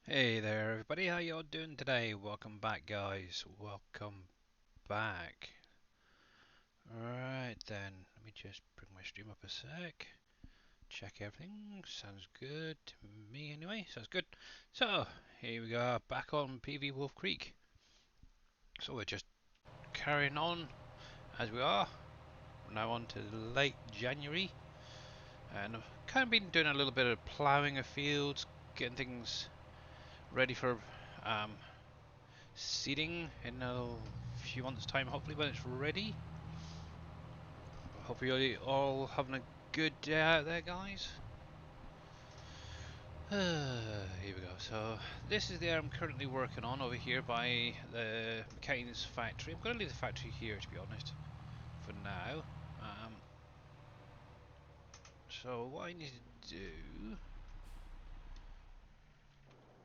Hey there everybody, how y'all doing today? Welcome back guys, welcome back. Alright then, let me just bring my stream up a sec. Check everything, sounds good to me anyway, sounds good. So, here we go, back on PV WolfCreek. So we're just carrying on as we are. We're now on to late January. And I've kind of been doing a little bit of ploughing of fields, getting things ready for seeding in a few months' time, hopefully when it's ready. Hope you're all having a good day out there, guys. Here we go. So this is the area I'm currently working on over here by the McCain's factory. I'm going to leave the factory here, to be honest, for now. Um, so what I need to do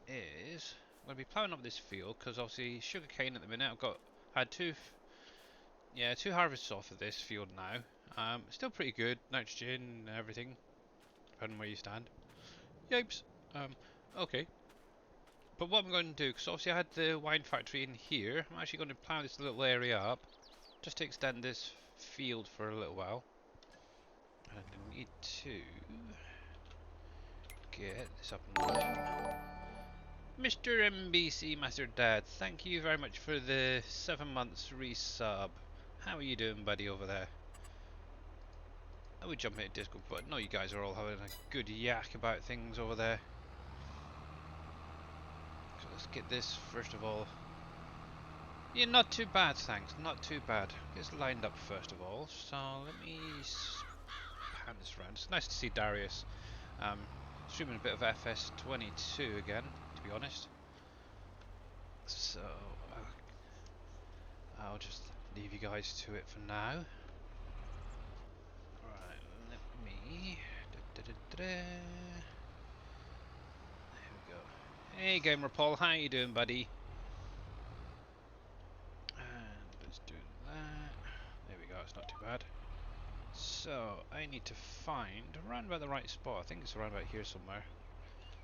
is I'm going to be ploughing up this field because obviously sugarcane at the minute. Had two harvests off of this field now. Still pretty good, nitrogen and everything, depending on where you stand. Yipes. Okay. But what I'm going to do, because obviously I had the wine factory in here, I'm actually going to plough this little area up, just to extend this field for a little while. And I need to get this up and running. Mr. MBC Master Dad, thank you very much for the 7 months resub. How are you doing, buddy, over there? I would jump into Discord, but I know you guys are all having a good yak about things over there. So let's get this first of all. Yeah, not too bad, thanks. Not too bad. It's lined up first of all. So let me pan this around. It's nice to see Darius streaming a bit of FS22 again, to be honest. So I'll just leave you guys to it for now. Right, let me. There we go. Hey, Gamer Paul, how you doing, buddy? And let's do that. There we go. It's not too bad. So I need to find around about the right spot. I think it's around about here somewhere.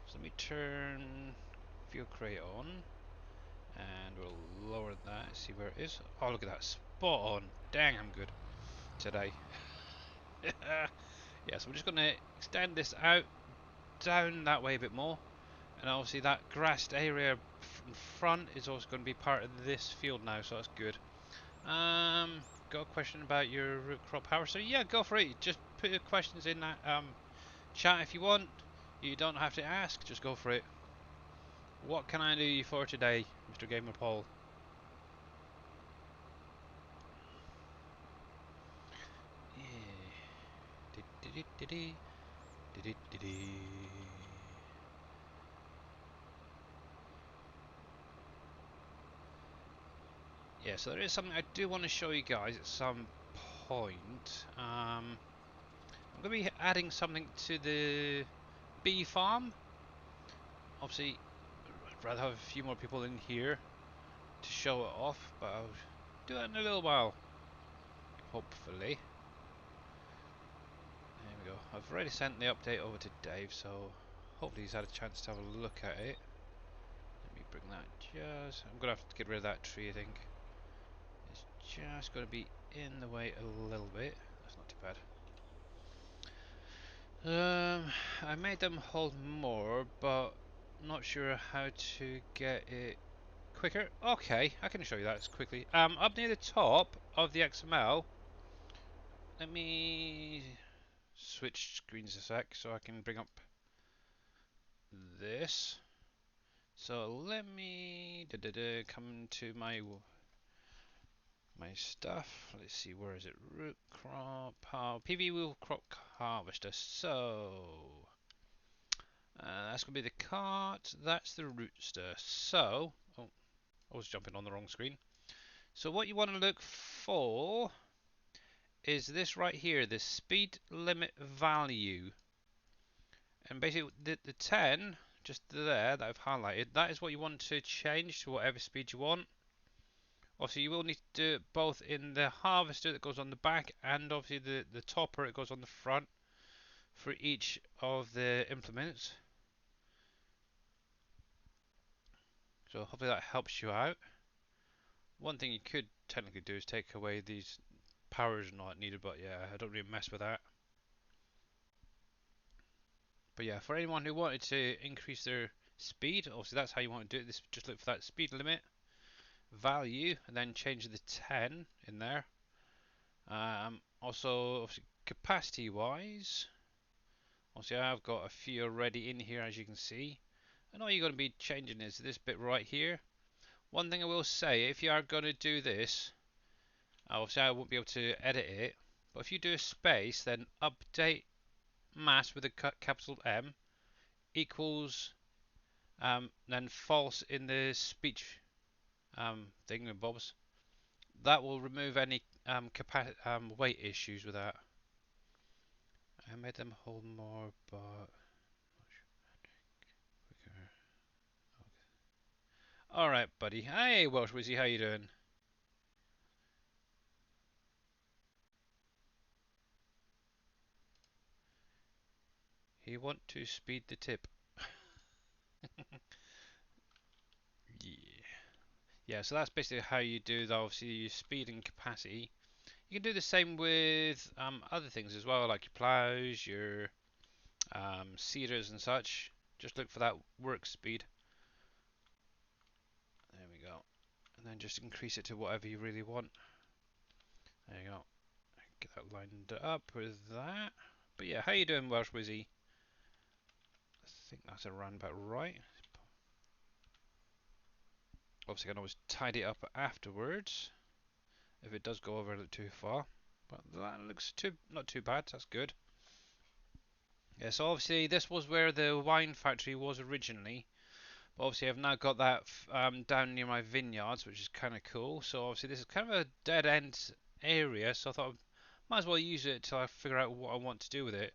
So let me turn field crate on and we'll lower that, see where it is. Oh, look at that, spot on. Dang, I'm good today. Yeah, so we're just going to extend this out down that way a bit more, and obviously that grassed area in front is also going to be part of this field now, so that's good. Got a question about your root crop harvester? Yeah, go for it. Just put your questions in that chat if you want. You don't have to ask, just go for it. What can I do you for today, Mr. Gamer Paul? Yeah, so there is something I do want to show you guys at some point. I'm going to be adding something to the bee farm. Obviously, I'd rather have a few more people in here to show it off, but I'll do it in a little while, hopefully. There we go. I've already sent the update over to Dave, so hopefully he's had a chance to have a look at it. Let me bring that just... I'm going to have to get rid of that tree, I think. It's just going to be in the way a little bit. That's not too bad. I made them hold more, but not sure how to get it quicker. Okay, I can show you that quickly. Up near the top of the XML, let me switch screens a sec so I can bring up this. So let me come to my stuff. Let's see, where is it? Root crop, PV wheel crop harvester. So that's gonna be the cart. That's the rootster. So, oh, I was jumping on the wrong screen. So what you want to look for is this right here, the speed limit value. And basically the 10, just there that I've highlighted, that is what you want to change to whatever speed you want. Obviously you will need to do it both in the harvester that goes on the back and obviously the topper that goes on the front for each of the implements. So hopefully that helps you out. One thing you could technically do is take away these powers not needed, but yeah, I don't really mess with that. But yeah, for anyone who wanted to increase their speed, obviously that's how you want to do it. This just look for that speed limit value and then change the 10 in there. Also, obviously, capacity wise, obviously I've got a few already in here as you can see. And all you're going to be changing is this bit right here. One thing I will say, if you are going to do this, obviously I won't be able to edit it, but if you do a space, then update mass with a capital M equals then false in the speech thingamabobs. That will remove any weight issues with that. I made them hold more, but quicker. All right, buddy. Hey, Welsh Wizzy, how you doing? You want to speed the tip? Yeah. Yeah. So that's basically how you do that. Obviously, your speed and capacity. You can do the same with other things as well, like your plows, your seeders and such. Just look for that work speed. There we go. And then just increase it to whatever you really want. There you go. Get that lined up with that. But yeah, how you doing, Welsh Wizzy? I think that's around about right. Obviously, I can always tidy it up afterwards if it does go over a little too far. But that looks not too bad. That's good. Yeah, so obviously this was where the wine factory was originally. But obviously I've now got that down near my vineyards, which is kind of cool. So obviously this is kind of a dead end area, so I thought I might as well use it till I figure out what I want to do with it.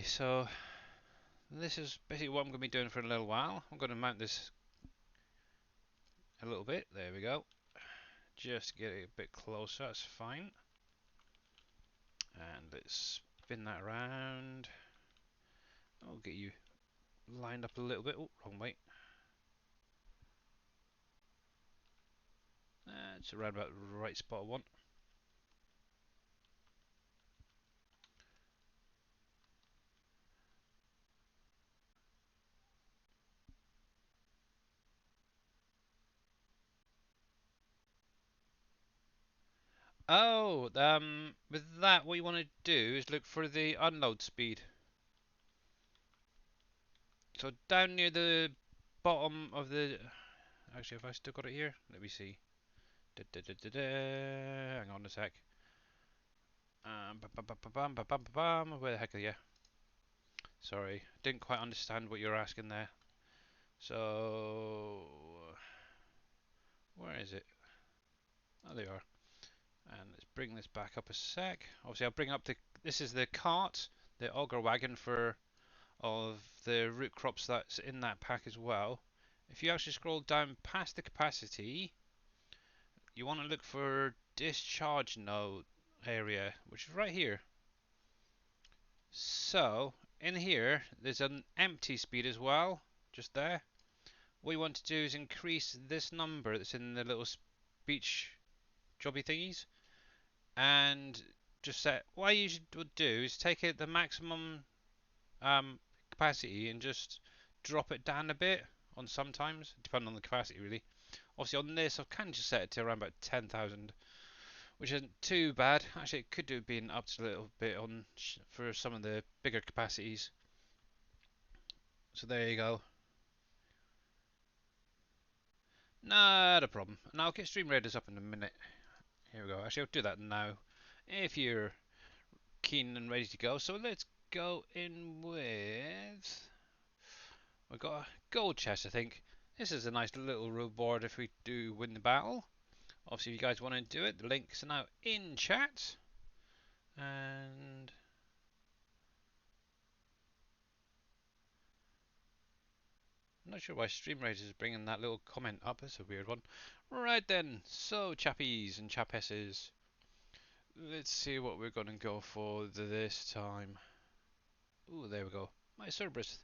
So this is basically what I'm going to be doing for a little while. I'm going to mount this a little bit. There we go. Just get it a bit closer. That's fine. And let's spin that around. I'll get you lined up a little bit. Oh, wrong way. It's around about the right spot I want. Oh, with that, what you want to do is look for the unload speed. So down near the bottom of the. Actually, have I still got it here? Let me see. Da, da, da, da, da. Hang on a sec. Where the heck are you? Sorry, didn't quite understand what you were asking there. So, where is it? Oh, there you are. And let's bring this back up a sec. Obviously, I'll bring up the. This is the cart, the auger wagon for of the root crops that's in that pack as well. If you actually scroll down past the capacity, you want to look for discharge node area, which is right here. So in here, there's an empty speed as well, just there. What you want to do is increase this number that's in the little speech jobby thingies, and just set. What I usually would do is take it the maximum um, capacity and just drop it down a bit on sometimes, depending on the capacity really. Obviously on this I can just set it to around about 10,000, which isn't too bad. Actually it could do being up to a little bit on for some of the bigger capacities. So there you go. Not a problem. And I'll get Stream Raiders up in a minute. Here we go. Actually I'll do that now if you're keen and ready to go. So let's go in with. We've got a gold chest, I think. This is a nice little reward if we do win the battle. Obviously, if you guys want to do it, the links are now in chat. And I'm not sure why StreamRate is bringing that little comment up. That's a weird one. Right then, so chappies and chappesses, let's see what we're going to go for this time. Ooh, there we go. My Cerberus.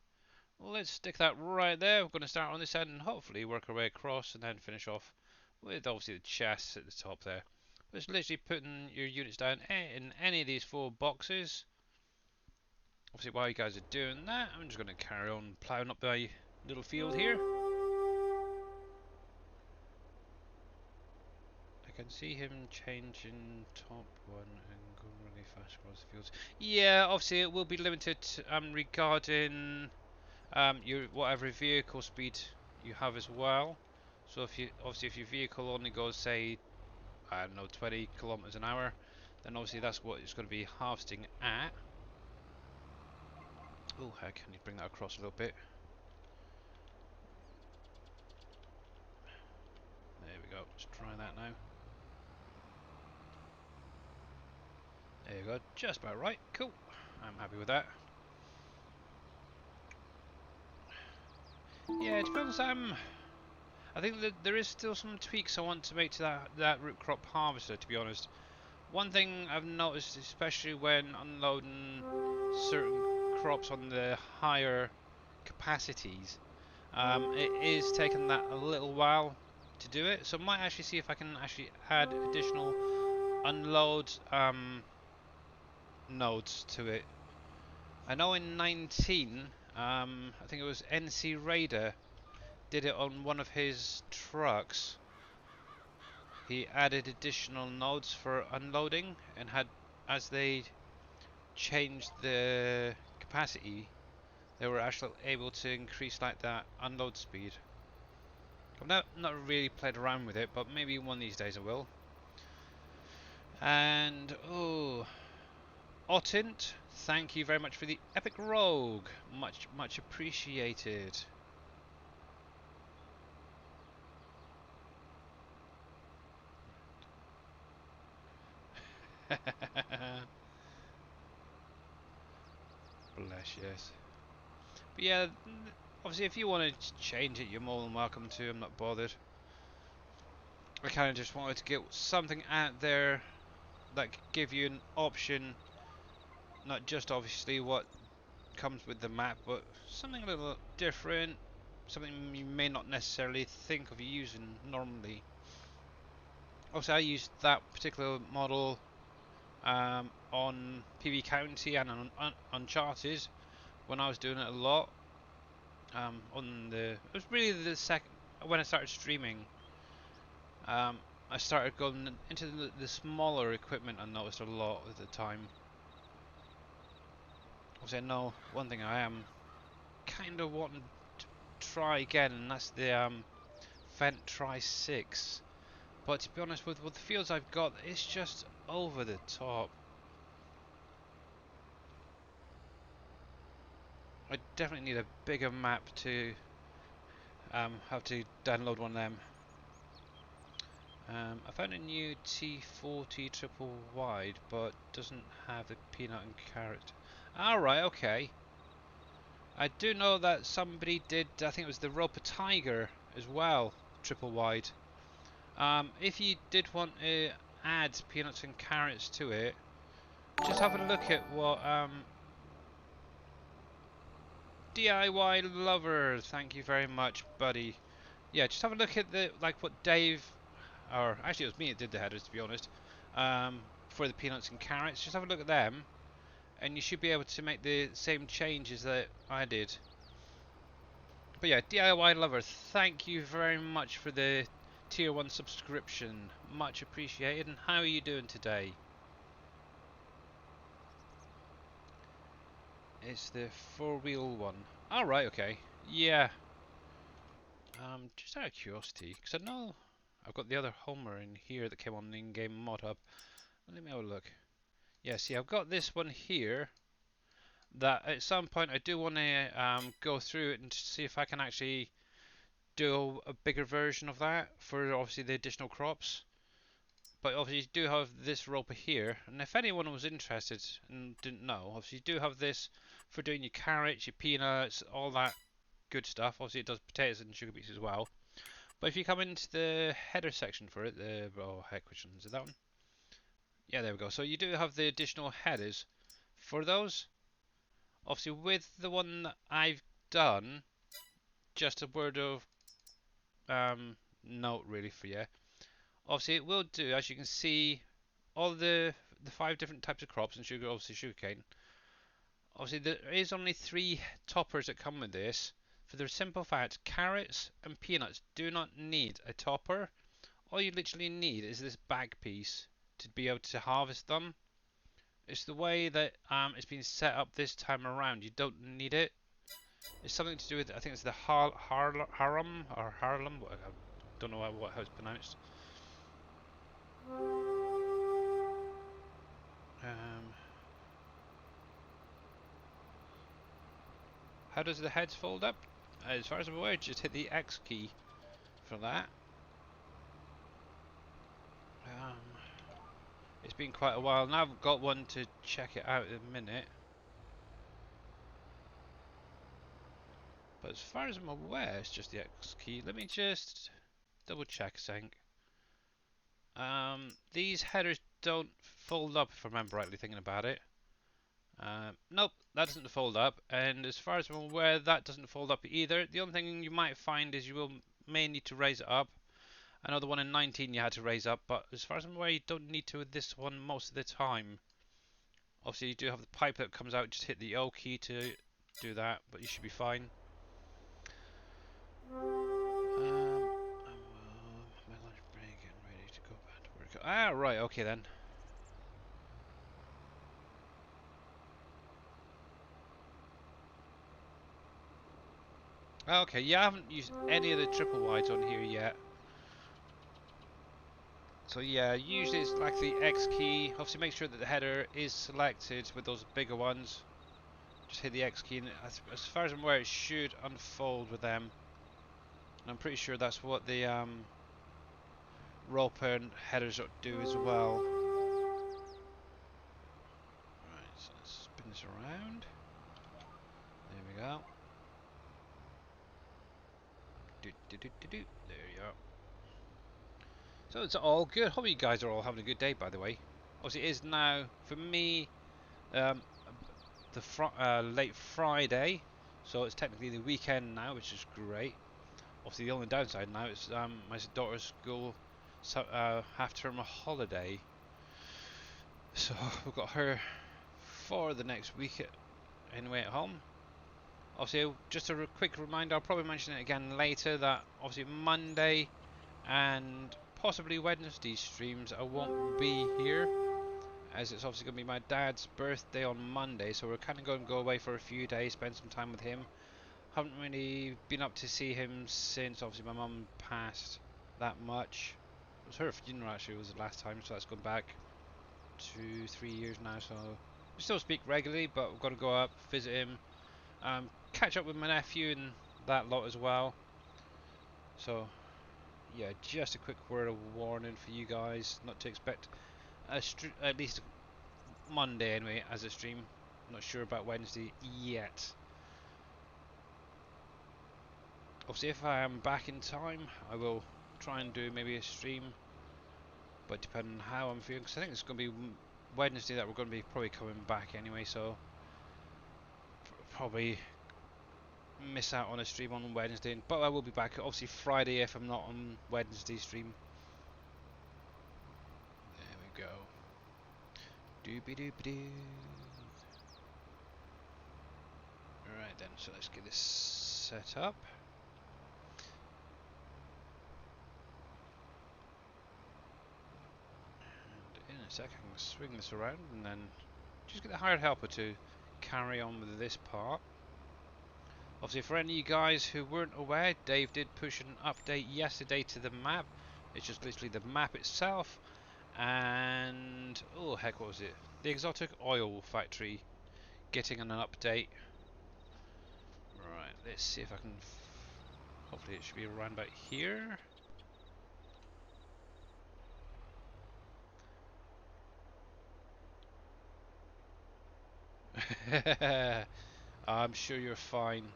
let's stick that right there. We're going to start on this end and hopefully work our way across and then finish off with obviously the chest at the top there. Just literally putting your units down in any of these 4 boxes. Obviously while you guys are doing that, I'm just going to carry on ploughing up my little field here. I can see him changing top 1 and going really fast across the fields. Yeah, obviously it will be limited regarding your whatever vehicle speed you have as well. So if you obviously if your vehicle only goes say I don't know 20 kilometers an hour, then obviously that's what it's going to be harvesting at. Oh heck, I need to bring that across a little bit. There we go. Let's try that now. There you go, just about right. Cool. I'm happy with that. Yeah, to be honest, I think that there is still some tweaks I want to make to that root crop harvester. To be honest, one thing I've noticed, especially when unloading certain crops on the higher capacities, it is taking that a little while to do it. So I might actually see if I can actually add additional unload nodes to it. I know in 19, I think it was NC Raider did it on one of his trucks. He added additional nodes for unloading and had, as they changed the capacity, they were actually able to increase like that unload speed. I've not really played around with it, but maybe one of these days I will. And oh, Ottint, thank you very much for the epic rogue. Much appreciated. Bless, yes. But yeah, obviously if you want to change it, you're more than welcome to. I'm not bothered. I kind of just wanted to get something out there that could give you an option, not just obviously what comes with the map, but something a little different, something you may not necessarily think of using normally. Obviously I used that particular model on PV County and on Uncharted when I was doing it a lot. It was really the second when I started streaming. I started going into the smaller equipment. I noticed a lot at the time. Obviously, I know one thing I am kind of wanting to try again, and that's the Fendt Tri 6. But to be honest, with the fields I've got, it's just over the top. I definitely need a bigger map to have to download one of them. I found a new T40 triple wide, but doesn't have the peanut and carrot. Alright, okay. I do know that somebody did, I think it was the Roper Tiger as well, triple wide. If you did want to add peanuts and carrots to it, just have a look at what DIY Lover, thank you very much, buddy. Yeah, just have a look at what Dave, or actually it was me that did the headers to be honest, for the peanuts and carrots. Just have a look at them, and you should be able to make the same changes that I did. But yeah, DIY Lover, thank you very much for the tier 1 subscription. Much appreciated. And how are you doing today? It's the 4-wheel one. Alright, okay. Yeah. Just out of curiosity, because I know I've got the other Homer in here that came on the in-game mod hub. Let me have a look. Yeah, see, I've got this one here that at some point I do want to go through it and see if I can actually do a bigger version of that for obviously the additional crops. But obviously you do have this roper here, and if anyone was interested and didn't know, obviously you do have this for doing your carrots, your peanuts, all that good stuff. Obviously it does potatoes and sugar beets as well. But if you come into the header section for it, oh heck, which one is it, that one? Yeah, there we go. So you do have the additional headers for those. Obviously with the one that I've done, just a word of note really for you. Obviously, it will do, as you can see, all the 5 different types of crops and sugar, obviously sugarcane. Obviously, there is only 3 toppers that come with this. For the simple fact, carrots and peanuts do not need a topper. All you literally need is this bag piece to be able to harvest them. It's the way that it's been set up this time around. You don't need it. It's something to do with, I think it's the Harlem or Harlem. I don't know how it's pronounced. How does the heads fold up? As far as I'm aware, just hit the X key for that. It's been quite a while now. I've got one to check it out in a minute. But as far as I'm aware, it's just the X key. Let me just double check a sec. These headers don't fold up, if I remember rightly thinking about it. Nope, that doesn't fold up. And as far as I'm aware, that doesn't fold up either. The only thing you might find is you may need to raise it up. I know the one in 19 you had to raise up, but as far as I'm aware, you don't need to with this one most of the time. Obviously, you do have the pipe that comes out. Just hit the O key to do that, but you should be fine. My lunch break, getting ready to go back to work. Ah, right, okay then. Okay, yeah, I haven't used any of the triple wides on here yet. So yeah, usually it's like the X key. Obviously, make sure that the header is selected with those bigger ones. Just hit the X key, and as far as I'm aware, it should unfold with them. And I'm pretty sure that's what the rope and headers do as well. Right, so let's spin this around. There we go. There you are. So it's all good. Hope you guys are all having a good day, by the way. Obviously, it is now, for me, the late Friday, so it's technically the weekend now, which is great. Obviously, the only downside now is my daughter's school half-term holiday, so we've got her for the next week anyway at home. Obviously, just a quick reminder, I'll probably mention it again later, that obviously Monday and possibly Wednesday streams I won't be here, as it's obviously going to be my dad's birthday on Monday, so we're kind of going to go away for a few days, spend some time with him. Haven't really been up to see him since obviously my mum passed that much. It was her funeral actually was the last time, so that's gone back 2-3 years now, so we still speak regularly, but we've got to go up, visit him, catch up with my nephew and that lot as well. So yeah, just a quick word of warning for you guys, not to expect at least Monday anyway as a stream. Not sure about Wednesday yet. Obviously, if I am back in time, I will try and do maybe a stream, but depending on how I'm feeling, because I think it's going to be Wednesday that we're going to be probably coming back anyway, so probably miss out on a stream on Wednesday, but I will be back obviously Friday if I'm not on Wednesday stream. There we go. Doobie doobie doo. Alright then, so let's get this set up. And in a sec I can swing this around and then just get the hired helper to carry on with this part. Obviously, for any of you guys who weren't aware, Dave did push an update yesterday to the map. It's just literally the map itself, and oh heck, what was it? The exotic oil factory getting an update. Right, let's see if I can. Hopefully, it should be around about here. I'm sure you're fine.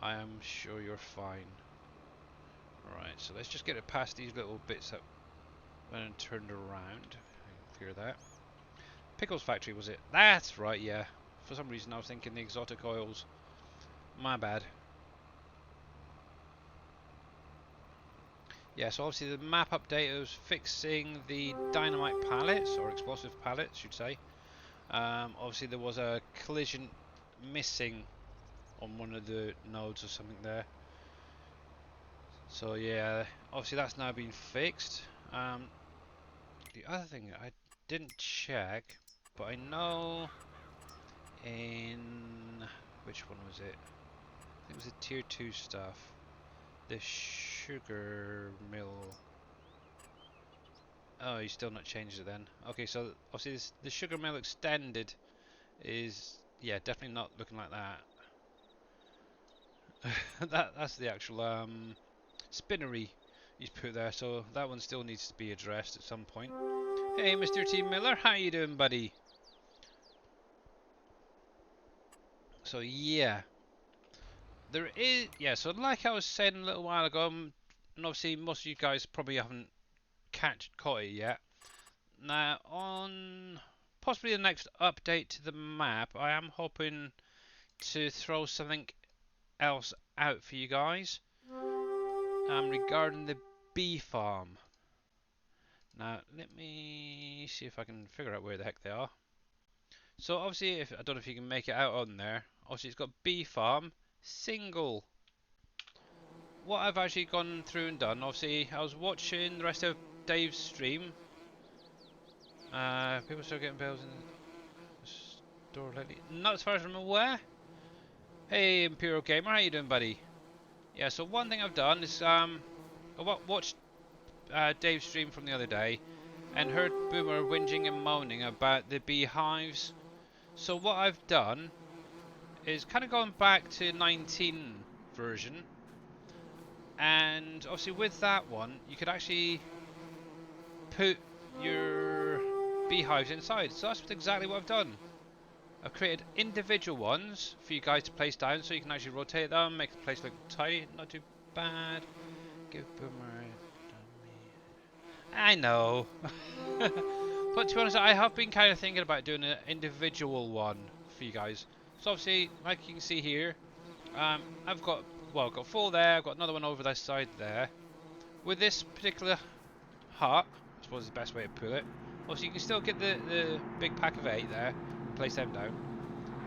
I am sure you're fine. Right, so let's just get it past these little bits that went turned around. Clear that. Pickles factory was it? That's right, yeah. For some reason I was thinking the exotic oils. My bad. Yeah, so obviously the map update was fixing the dynamite pallets, or explosive pallets, should say. Obviously there was a collision missing on one of the nodes or something there. So yeah, obviously that's now been fixed. The other thing I didn't check, but I know in which one was it? I think it was the tier 2 stuff. The sugar mill. Oh, you still not changed it then. Okay, so obviously the sugar mill extended is, yeah, definitely not looking like that. That's the actual spinnery he's put there, so that one still needs to be addressed at some point. Hey, Mr. T. Miller, how you doing, buddy? So yeah, there is, yeah. So like I was saying a little while ago, and obviously most of you guys probably haven't caught it yet. Now on possibly the next update to the map, I am hoping to throw something else out for you guys regarding the bee farm. Now let me see if I can figure out where the heck they are. So obviously, I don't know if you can make it out on there. Obviously, it's got bee farm single. What I've actually gone through and done. Obviously, I was watching the rest of Dave's stream. People start getting bells in the store lately. Not as far as I'm aware. Hey, Imperial Gamer, how you doing, buddy? Yeah. So one thing I've done is I watched Dave's stream from the other day and heard Boomer whinging and moaning about the beehives. So what I've done is kind of going back to 19 version, and obviously with that one you could actually put your beehives inside. So that's exactly what I've done. I've created individual ones for you guys to place down, so you can actually rotate them, make the place look tidy. Not too bad. Give Boomer. I know. But to be honest, I have been kind of thinking about doing an individual one for you guys. So obviously, like you can see here, I've got, well, I've got 4 there, I've got another one over that side there. With this particular hut, I suppose is the best way to put it. Obviously, you can still get the big pack of 8 there, place them down.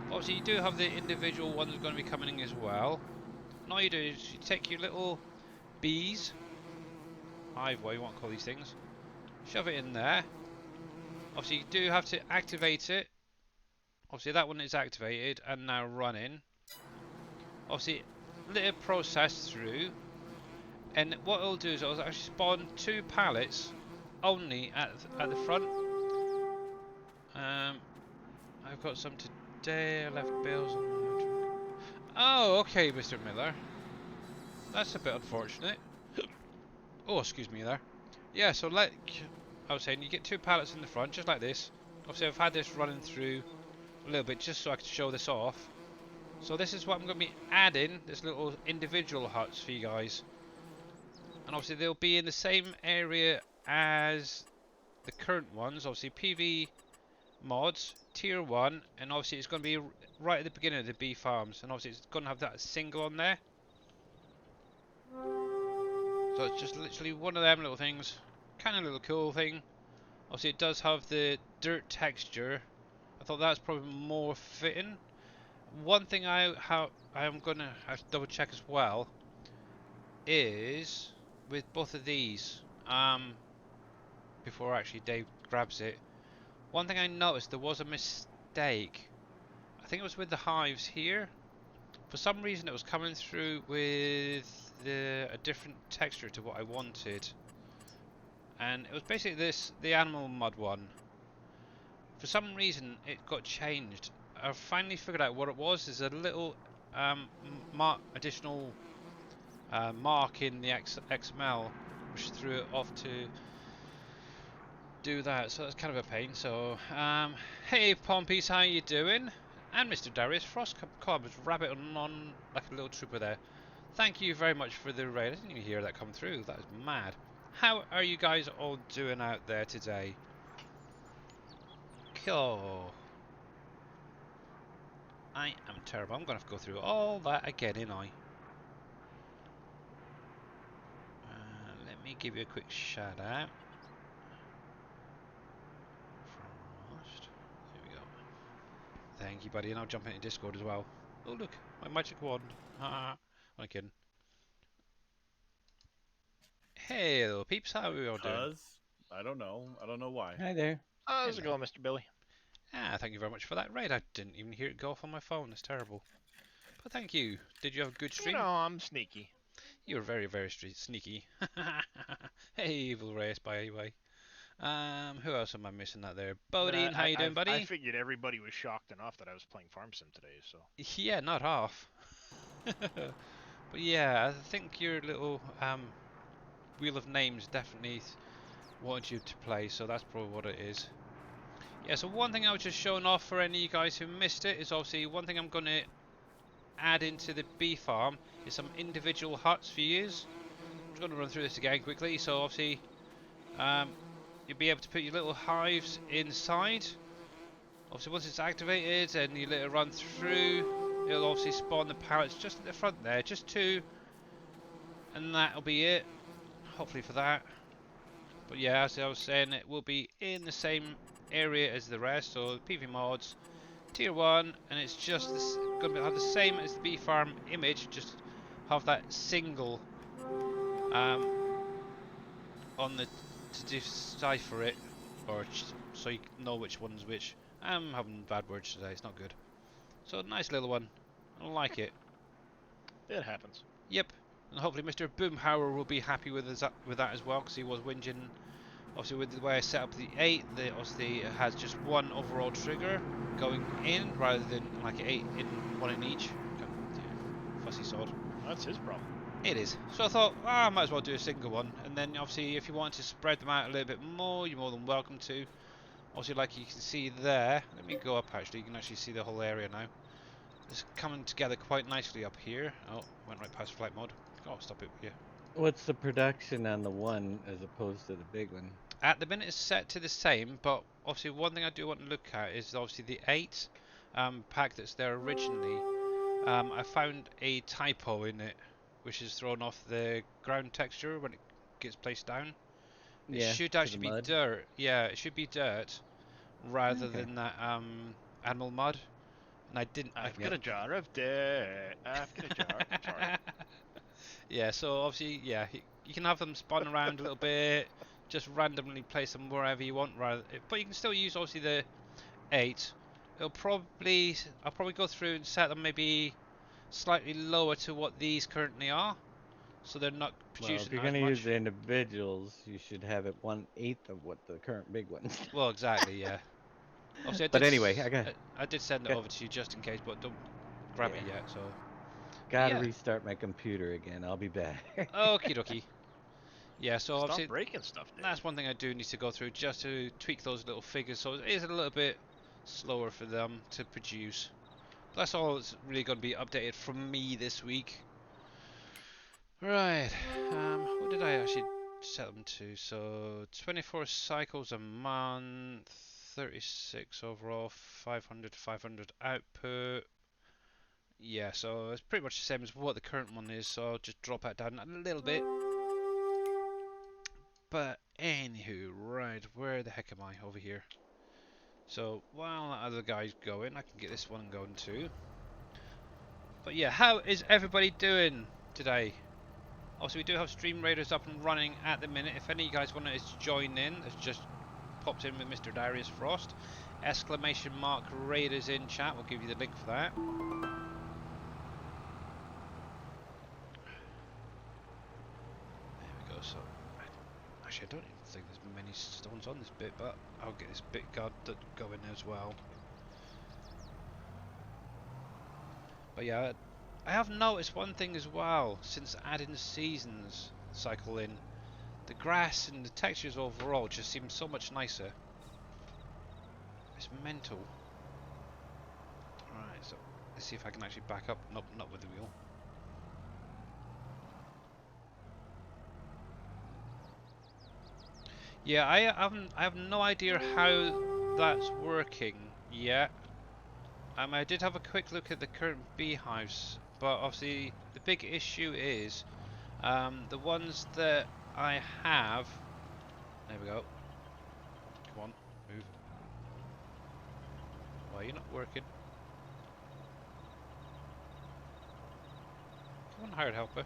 Obviously, you do have the individual ones going to be coming in as well. And all you do is you take your little bees, hive, what you want to call these things, shove it in there. Obviously, you do have to activate it. Obviously, that one is activated and now running. Obviously, let it process through, and what it'll do is it'll actually spawn 2 pallets only at the front. I've got some today. I left bales on my truck. Oh, okay, Mr. Miller. That's a bit unfortunate. Oh, excuse me there. Yeah, so like I was saying, you get 2 pallets in the front, just like this. Obviously, I've had this running through a little bit just so I can show this off. So this is what I'm going to be adding, this little individual huts for you guys. And obviously they'll be in the same area as the current ones. Obviously PV mods, tier 1, and obviously it's going to be right at the beginning of the bee farms. And obviously it's going to have that single on there. So it's just literally one of them little things. Kind of a little cool thing. Obviously it does have the dirt texture. I thought that's probably more fitting. One thing I am gonna have to double check as well is with both of these, before actually Dave grabs it. One thing I noticed, there was a mistake. I think it was with the hives here. For some reason it was coming through with a different texture to what I wanted. And it was basically the animal mod one. For some reason it got changed. I finally figured out what it was. There's a little additional mark in the XML which threw it off to do that, so that's kind of a pain. So hey Pompies, how you doing? And Mr. Darius Frost Cobb was rabbiting on like a little trooper there. Thank you very much for the raid. I didn't even hear that come through. That is mad. How are you guys all doing out there today? Cool. I am terrible. I'm going to have to go through all that again, ain't I? Let me give you a quick shout out. Frost. There we go. Thank you, buddy. And I'll jump into Discord as well. Oh, look. My magic wand. Haha. I'm kidding. Hey, little peeps. How are we all doing? I don't know. I don't know why. Hi there. How's it going, Mr. Billy? Thank you very much for that raid. I didn't even hear it go off on my phone. It's terrible. But thank you. Did you have a good stream? You know, I'm sneaky. You were very, very sneaky. Hey, evil race, by the way. Who else am I missing out there? Bodine, how you doing, buddy? I figured everybody was shocked enough that I was playing Farm Sim today, so. Yeah, not half. But yeah, I think your little wheel of names definitely wanted you to play, so that's probably what it is. Yeah, so one thing I was just showing off for any of you guys who missed it is obviously one thing I'm going to add into the bee farm is some individual huts for you. I'm just going to run through this again quickly. So obviously you'll be able to put your little hives inside. Obviously once it's activated and you let it run through, it'll obviously spawn the pallets just at the front there, just two, and that'll be it, hopefully for that. But yeah, as I was saying, it will be in the same area as the rest, so PV mods, tier 1, and it's just going to have the same as the bee farm image, just have that single on the to decipher it, or so you know which one's which. I'm having bad words today, it's not good. So nice little one, I like it. It happens. Yep, and hopefully Mr. Boomhauer will be happy with that as well, because he was whinging. Obviously with the way I set up the 8, obviously it has just one overall trigger going in, rather than like 8 in one in each. Fussy sod. That's his problem. It is. So I thought, I might as well do a single one, and then obviously if you want to spread them out a little bit more, you're more than welcome to. Obviously, like you can see there, let me go up actually, you can actually see the whole area now. It's coming together quite nicely up here. Oh, went right past flight mode. Oh, stop it, yeah. What's the production on the one as opposed to the big one? At the minute it's set to the same, but obviously one thing I do want to look at is obviously the 8 pack that's there originally. I found a typo in it, which has thrown off the ground texture when it gets placed down. It should actually be dirt. Yeah, it should be dirt rather than that animal mud. And I didn't. I've got a jar of dirt. I've got a jar. Sorry. Yeah, so obviously, yeah, you can have them spawn around a little bit, just randomly place them wherever you want, but you can still use obviously the 8. I'll probably go through and set them maybe slightly lower to what these currently are, so they're not producing. Well, if you're going to use the individuals, you should have it 1/8 of what the current big ones. Well, exactly, yeah. Obviously, but anyway, I did send it over to you just in case, but don't grab it yet. So gotta restart my computer again. I'll be back. Okie dokie. Yeah, so Stop obviously breaking stuff, Dave. That's one thing I do need to go through just to tweak those little figures, so it is a little bit slower for them to produce. But that's all that's really going to be updated from me this week. Right, what did I actually set them to? So 24 cycles a month, 36 overall, 500 output. Yeah, so it's pretty much the same as what the current one is, so I'll just drop that down a little bit. But anywho, right, where the heck am I? Over here. So while that other guy's going, I can get this one going too. But yeah, how is everybody doing today? Also, we do have Stream Raiders up and running at the minute. If any of you guys want to join in, it's just popped in with Mr. Darius Frost. Exclamation mark Raiders in chat. We'll give you the link for that. There we go. So actually, I don't even think there's many stones on this bit, but I'll get this bit going as well. But yeah, I have noticed one thing as well since adding the seasons cycle in. The grass and the textures overall just seem so much nicer. It's mental. Alright, so let's see if I can actually back up. Nope, not with the wheel. Yeah, I have no idea how that's working yet. I did have a quick look at the current beehives, but obviously the big issue is the ones that I have. There we go. Come on, move. Why are you not working? Come on, hired helper.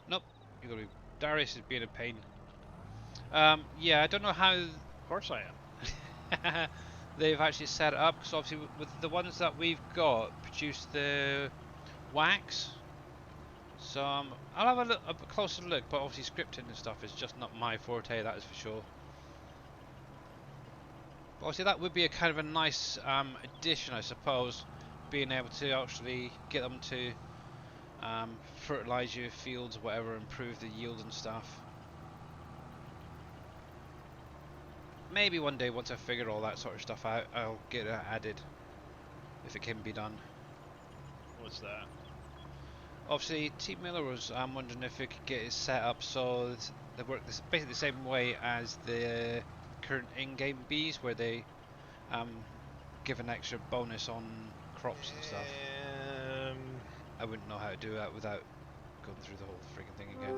Nope, you gotta be. Darius is being a pain. Yeah, I don't know how Of course I am. they've actually set it up, because obviously with the ones that we've got produce the wax. So I'll have a closer look, but obviously scripting and stuff is just not my forte, that is for sure. But obviously that would be a kind of a nice addition, I suppose, being able to actually get them to fertilise your fields, whatever, improve the yield and stuff. Maybe one day, once I figure all that sort of stuff out, I'll get it added, if it can be done. What's that? Obviously, T Miller was wondering if it could get it set up so they work basically the same way as the current in-game bees, where they give an extra bonus on crops and stuff. I wouldn't know how to do that without going through the whole freaking thing again.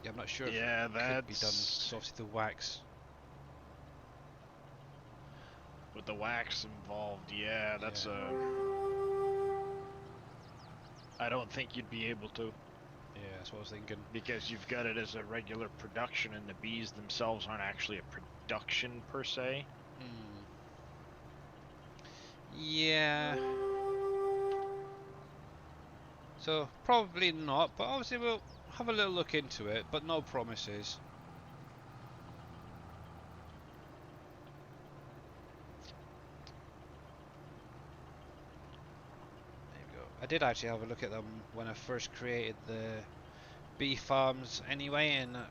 Yeah, I'm not sure if it could be done, because obviously the wax. With the wax involved, yeah, that's Yeah. I don't think you'd be able to, Yeah, that's what I was thinking. because you've got it as a regular production, and the bees themselves aren't actually a production per se. Hmm. Yeah. So probably not, but obviously we'll have a little look into it, but no promises. There we go. I did actually have a look at them when I first created the bee farms anyway, and I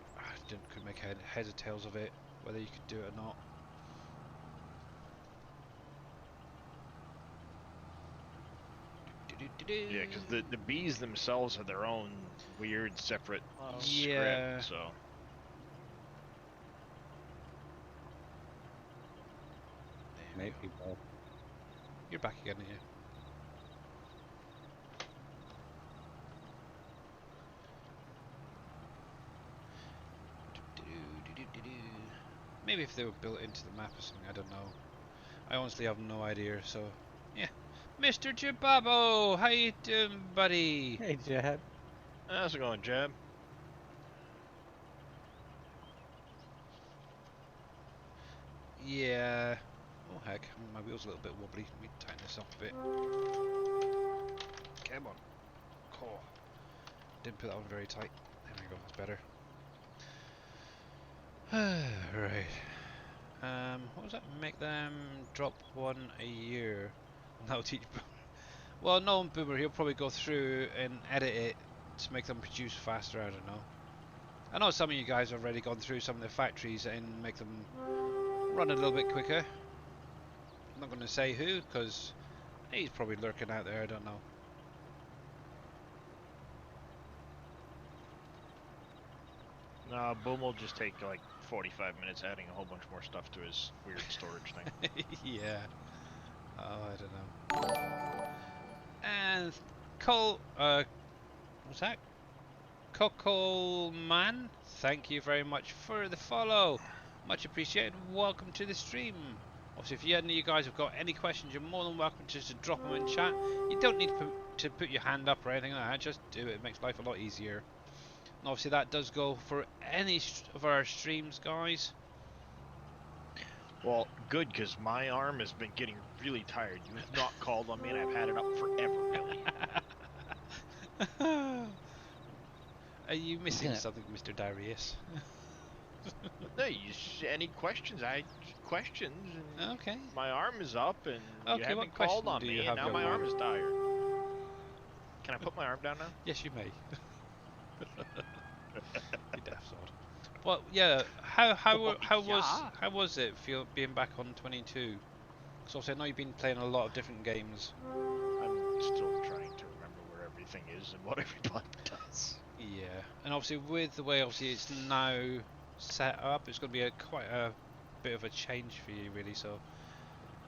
couldn't make heads or tails of it, whether you could do it or not. Yeah, because the bees themselves have their own weird separate Yeah. script, so. There we Maybe go. both. You're back again, aren't you? Maybe if they were built into the map or something, I don't know. I honestly have no idea, so yeah. Mr. Jababo, how you doing, buddy? Hey, Jeb. How's it going, Jeb? Yeah. Oh heck, my wheel's a little bit wobbly. Let me tighten this up a bit. Come on. Cool. Didn't put that one very tight. There we go, that's better. Right. What was that? Make them drop one a year. That'll teach. Well, no, Boomer, he'll probably go through and edit it to make them produce faster. I don't know. I know some of you guys have already gone through some of the factories and make them run a little bit quicker. I'm not going to say who, because he's probably lurking out there. I don't know. Boom will just take like 45 minutes adding a whole bunch more stuff to his weird storage thing. Yeah. Oh, I don't know. And Cole, what's that? Coco Man, thank you very much for the follow. Much appreciated. Welcome to the stream. Also, if any of you guys have got any questions, you're more than welcome just to drop them in chat. You don't need to put your hand up or anything like that. Just do it. It makes life a lot easier. And obviously, that does go for any of our streams, guys. Well, good, because my arm has been getting really tired. You have not called on me, and I've had it up forever, Billy. Are you missing something, Mr. Darius? No, any questions? Questions. And Okay. my arm is up, and Okay, you haven't what called question on do me, you and have, now young my man? arm is tired. Can I put my arm down now? Yes, you may. You daft sod. Well, yeah. How was it being back on 22? Because obviously I know you've been playing a lot of different games. I'm still trying to remember where everything is and what everybody does. Yeah, and obviously with the way obviously it's now set up. It's going to be quite a bit of a change for you, really. So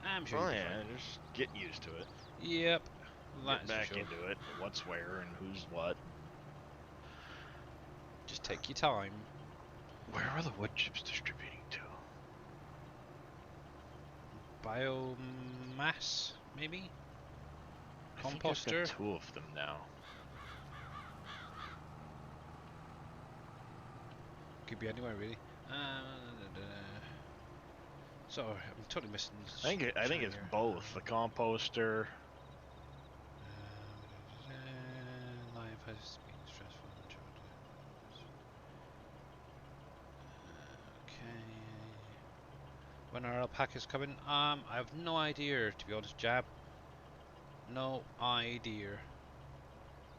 I'm sure Oh you'll be yeah, fine. just get used to it. Yep, Get that's for back sure. into it. What's where and who's what. Just take your time. Where are the wood chips distributing to? Biomass, maybe? I think I've Composter? got 2 of them now. Could be anywhere, really. Sorry, I'm totally missing. I think it's both. The composter. Life has been stressful. Okay. When are alpacas coming? I have no idea, to be honest, Jab. No idea.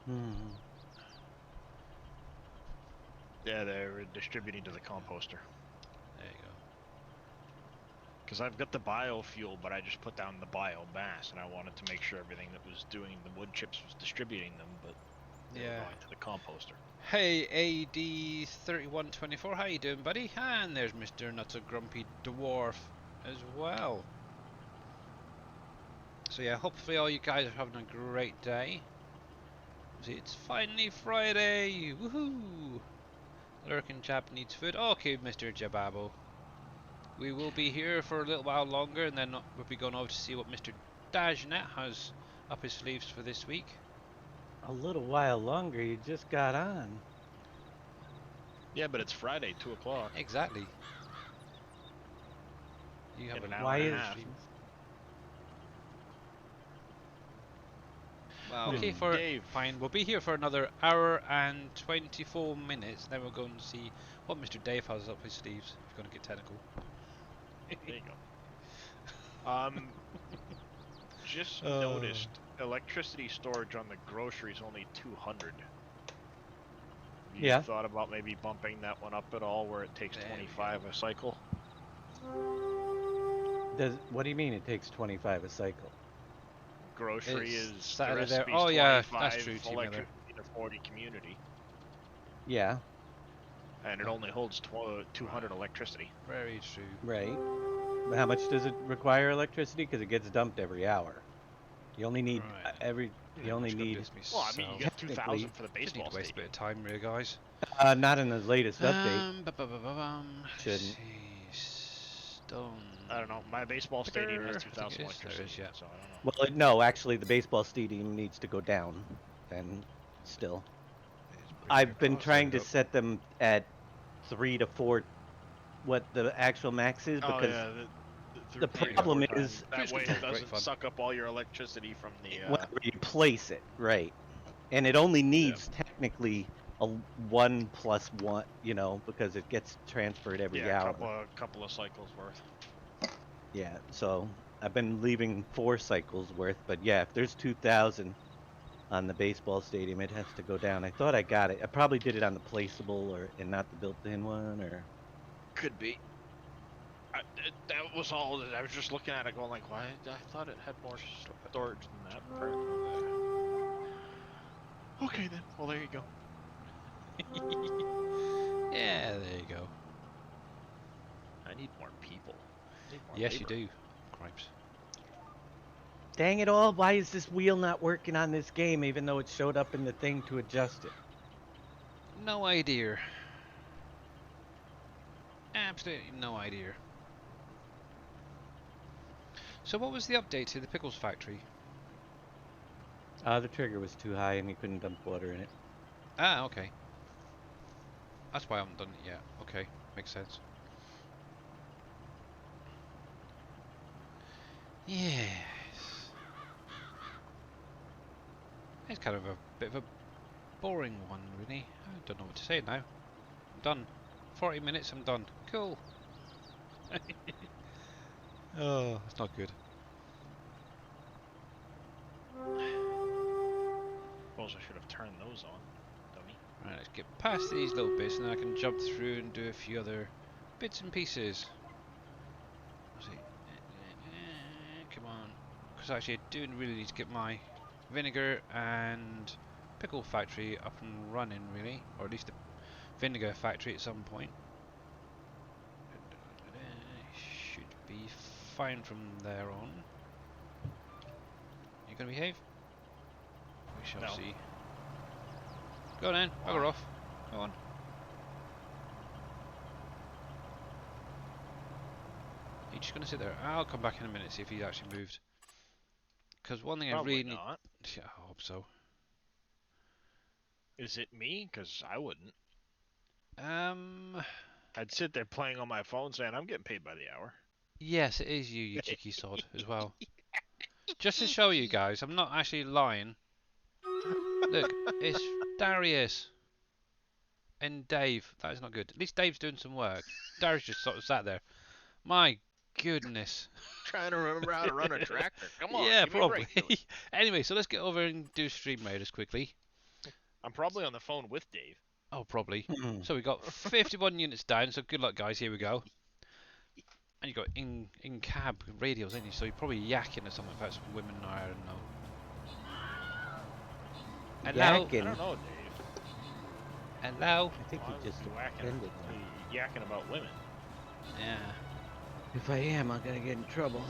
Hmm. Yeah, they're distributing to the composter. There you go. Because I've got the biofuel, but I just put down the biomass, and I wanted to make sure everything that was doing the wood chips was distributing them, but they were Yeah. going to the composter. Hey, AD3124, how you doing, buddy? And there's Mr. Not So Grumpy Dwarf as well. So yeah, hopefully all you guys are having a great day. See, it's finally Friday! Woohoo! Lurking chap needs food. Okay, Mr. Jababo. We will be here for a little while longer, and then we'll be going over to see what Mr. Dajnet has up his sleeves for this week. A little while longer. You just got on. Yeah, but it's Friday, 2 o'clock. Exactly. You have In an an hour Why and a is? half. Well, okay, Dave. fine. We'll be here for another hour and 24 minutes. Then we'll go and see what Mr. Dave has up his sleeves. If you're going to get technical. There you go. Just noticed electricity storage on the grocery is only 200. Have you Yeah. thought about maybe bumping that one up at all, where it takes There we 25 a cycle? What do you mean it takes 25 a cycle? Grocery It's is Saturday the there. recipe's Oh yeah, 25 that's true too, Miller. electricity to 40 community, Yeah. and it only holds 200 electricity. Very true. Right. But how much does it require electricity? Because it gets dumped every hour. You only need Right. You only Much gotta need. do this Well, I mean, you myself. get Technically, 2,000 for the Just need baseball to waste a bit stadium. of time, really, guys. Not in the latest update. Let's Shouldn't. see. Stone. I don't know. My baseball stadium has Picker. I think 2,000 it is. There it electricity, is, yeah. so I don't know. Well, no, actually, the baseball stadium needs to go down. And still, I've been trying to set them at 3 to 4. What the actual max is, Oh because yeah, the problem is that way control, it great doesn't fun. suck up all your electricity from the. whenever you place it, right? And it only needs technically a 1+1, because it gets transferred every Yeah, hour. couple of cycles worth. Yeah, so I've been leaving 4 cycles worth, but yeah, if there's 2,000 on the baseball stadium, it has to go down. I thought I got it. I probably did it on the placeable and not the built-in one, or. Could be. That was all. That I was just looking at it, going like, "Why? I thought it had more storage than that." Apparently. Okay then. Well, there you go. Yeah, there you go. I need more people. Yes, you do. Cripes. Dang it all, why is this wheel not working on this game, even though it showed up in the thing to adjust it? No idea. Absolutely no idea. So what was the update to the pickles factory? The trigger was too high and you couldn't dump water in it. Ah, okay. That's why I haven't done it yet. Okay, makes sense. Yes. It's kind of a bit of a boring one, really. I don't know what to say now. I'm done. 40 minutes, I'm done. Cool. Oh, it's not good. Suppose I should have turned those on, dummy. Right, let's get past these little bits and then I can jump through and do a few other bits and pieces. Let's see. Come on. Because actually I do really need to get my vinegar and pickle factory up and running, really. Or at least the vinegar factory at some point. be fine from there on. You gonna behave? We shall No. see. Go on then, bugger Why? off. Go on. You're just gonna sit there. I'll come back in a minute, see if he's actually moved. Because one thing I Probably really need. not. Yeah, I hope so. Is it me? Because I wouldn't. Um. I'd sit there playing on my phone saying, I'm getting paid by the hour. Yes, it is you, you cheeky sod, as well. Just to show you guys, I'm not actually lying. Look, it's Darius and Dave. That is not good. At least Dave's doing some work. Darius just sort of sat there. My goodness. Trying to remember how to run a tractor. Come on, Yeah, give me a probably. break. Anyway, so let's get over and do stream mode as quickly. I'm probably on the phone with Dave. Oh, probably. Hmm. So we got 51 units down, so good luck, guys. Here we go. And you got in cab radios, ain't you? So you're probably yakking or something. If that's women, or I don't know. Hello. I Yakking. don't know, Dave. Hello. I think Why you would just you offended me. yakking about women. Yeah. If I am, I'm gonna get in trouble.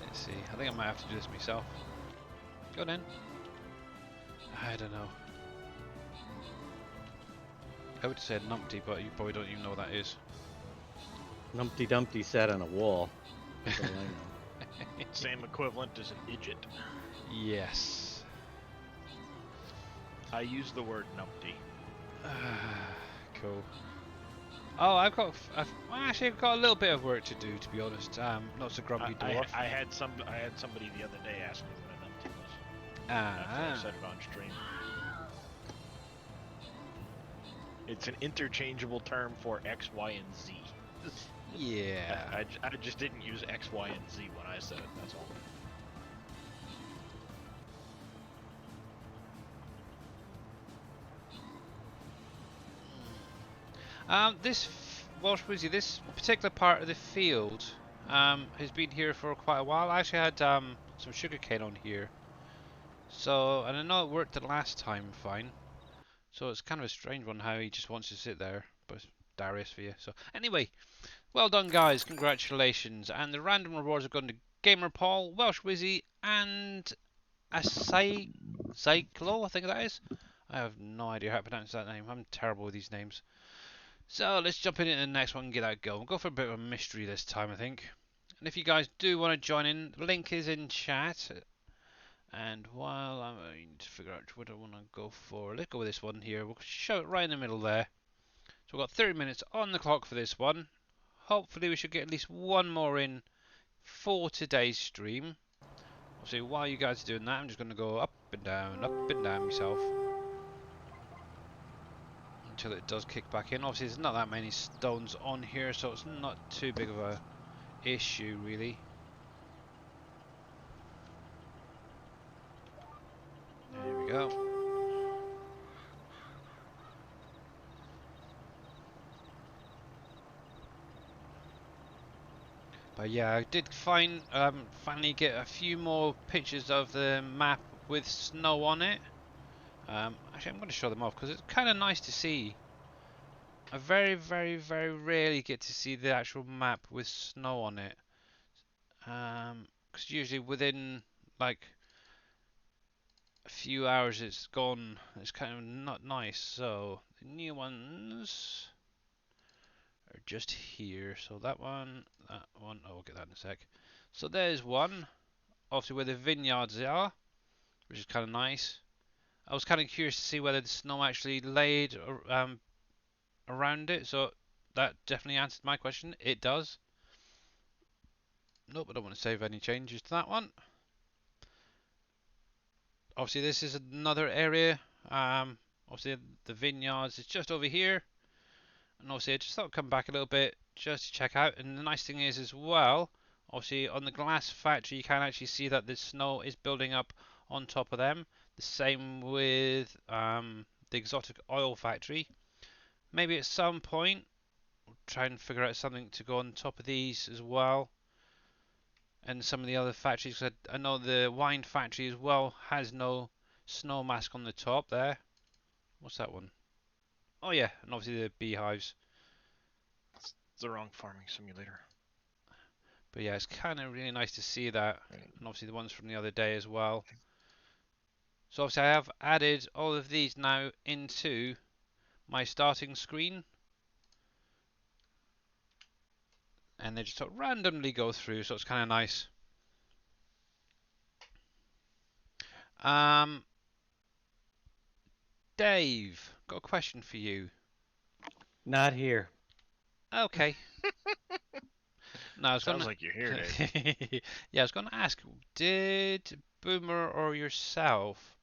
Let's see. I think I might have to do this myself. Go then. I don't know. I would say numpty, but you probably don't even know what that is. Numpty Dumpty sat on a wall. That's all I know. Same equivalent as an idiot. Yes. I use the word numpty. Cool. Oh, well, actually, I've got a little bit of work to do, to be honest. Not so grumpy dwarf. I had somebody the other day ask me what a numpty was. After I said it on stream. It's an interchangeable term for X, Y, and Z. Yeah. I just didn't use X, Y, and Z when I said it, that's all. Welsh Wizzy, this particular part of the field has been here for quite a while. I actually had some sugarcane on here. So, and I know it worked the last time fine. So it's kind of a strange one how he just wants to sit there. But it's Darius for you. So, anyway, well done, guys. Congratulations. And the random rewards are going to Gamer Paul, Welsh Wizzy, and a Cyclo, I think that is. I have no idea how to pronounce that name. I'm terrible with these names. So let's jump into the next one and get that going. We'll go for a bit of a mystery this time, I think. And if you guys do want to join in, the link is in chat. And while I'm going to figure out what I want to go for, let's go with this one here. We'll show it right in the middle there. So we've got 30 minutes on the clock for this one. Hopefully we should get at least one more in for today's stream. Obviously while you guys are doing that, I'm just going to go up and down myself. Until it does kick back in. Obviously there's not that many stones on here, so it's not too big of a issue really. There we go. But yeah, I did finally get a few more pictures of the map with snow on it. Actually, I'm going to show them off because it's kind of nice to see. I very rarely get to see the actual map with snow on it. Because usually within like a few hours it's gone. It's kind of not nice. So the new ones are just here. So that one. Oh, we'll get that in a sec. So there's one. Obviously where the vineyards are, which is kind of nice. I was kind of curious to see whether the snow actually laid around it, so that definitely answered my question. It does. Nope, I don't want to save any changes to that one. Obviously this is another area. Obviously the vineyards is just over here. And obviously I just thought I'd come back a little bit just to check out. And the nice thing is as well, obviously on the glass factory you can actually see that the snow is building up on top of them. The same with the exotic oil factory. Maybe at some point we'll try and figure out something to go on top of these as well. And some of the other factories, I know the wine factory as well has no snow mask on the top there. What's that one? Oh yeah, and obviously the beehives. the wrong farming simulator. But yeah, it's kind of really nice to see that, Right. and obviously the ones from the other day as well. So obviously I have added all of these now into my starting screen, and they just sort of randomly go through, so it's kind of nice. Um, Dave, got a question for you. Not here. Okay. No, I was Sounds gonna. like you're here, Dave. Yeah, I was gonna ask, did Boomer or yourself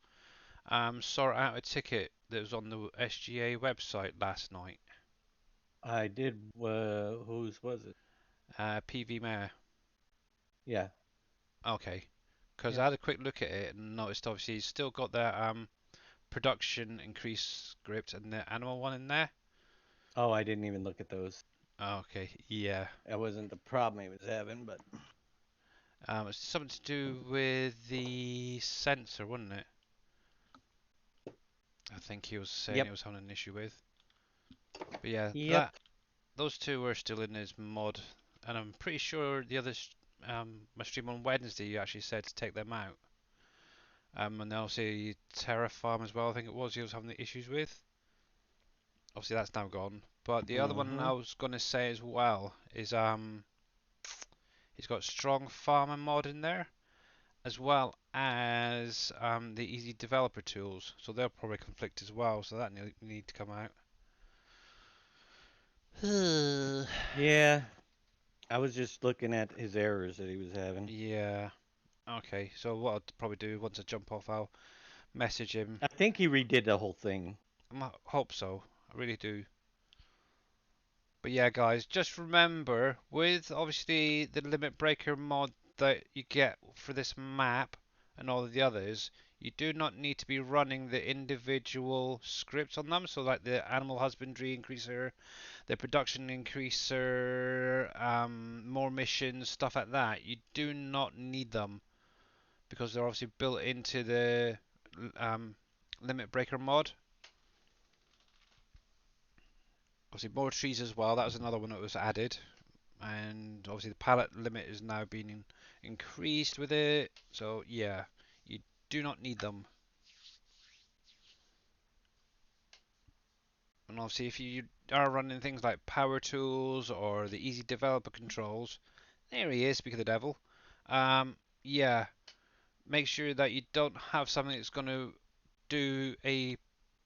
sort out a ticket that was on the SGA website last night? I did. Whose was it? PV Mayor. Yeah. Okay. Because I Yep. had a quick look at it and noticed obviously he's still got that production increase script and the animal one in there. Oh, I didn't even look at those. Okay, yeah. That wasn't the problem he was having, but It's something to do with the sensor, wasn't it? I think he was saying yep. it was having an issue with. But yeah, Yep. that those two were still in his mod, and I'm pretty sure the others, my stream on Wednesday, you actually said to take them out. And then obviously Terraform as well, I think it was, he was having the issues with. Obviously that's now gone. But the other one Mm-hmm. I was gonna say as well is he's got strong farmer mod in there, as well as the easy developer tools. So they'll probably conflict as well. So that need to come out. Yeah. I was just looking at his errors that he was having. Yeah. Okay. So what I'll probably do once I jump off, I'll message him. I think he redid the whole thing. Hope so. I really do. But yeah, guys, just remember with obviously the limit breaker mod that you get for this map and all of the others, you do not need to be running the individual scripts on them. So like the animal husbandry increaser, the production increaser, more missions, stuff like that. You do not need them because they're obviously built into the um, limit breaker mod. Obviously more trees as well. That was another one that was added, and obviously the pallet limit is now being increased with it. So yeah, you do not need them. And obviously if you are running things like power tools or the easy developer controls, there he is, speak of the devil. Yeah, make sure that you don't have something that's going to do a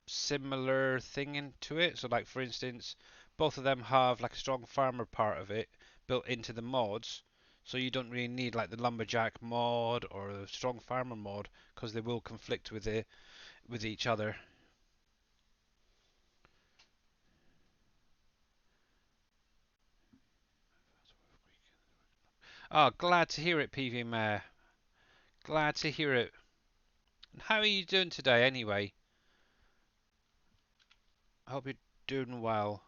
similar thing into it. So like for instance, both of them have like a strong farmer part of it built into the mods. So you don't really need like the lumberjack mod or the strong farmer mod because they will conflict with each other. Oh, glad to hear it, PV Mayor. Glad to hear it. And how are you doing today anyway? I hope you're doing well.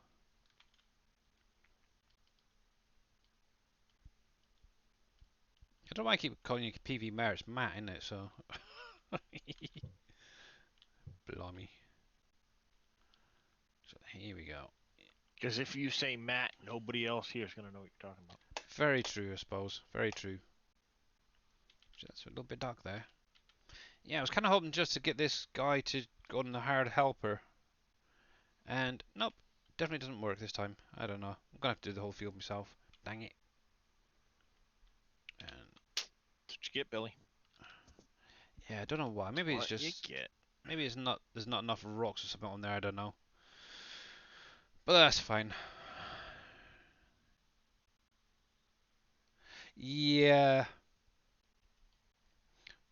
I don't know why I keep calling you PV Mayor. It's Matt, isn't it? So, blimey. So here we go. Because if you say Matt, nobody else here is gonna know what you're talking about. Very true, I suppose. Very true. That's a little bit dark there. Yeah, I was kind of hoping just to get this guy to go on the hard helper. And nope, definitely doesn't work this time. I don't know. I'm gonna have to do the whole field myself. Dang it. And That's what you get, Billy. yeah, I don't know why. Maybe it's What you just get. maybe it's not there's not enough rocks or something on there. I don't know. But that's fine. Yeah.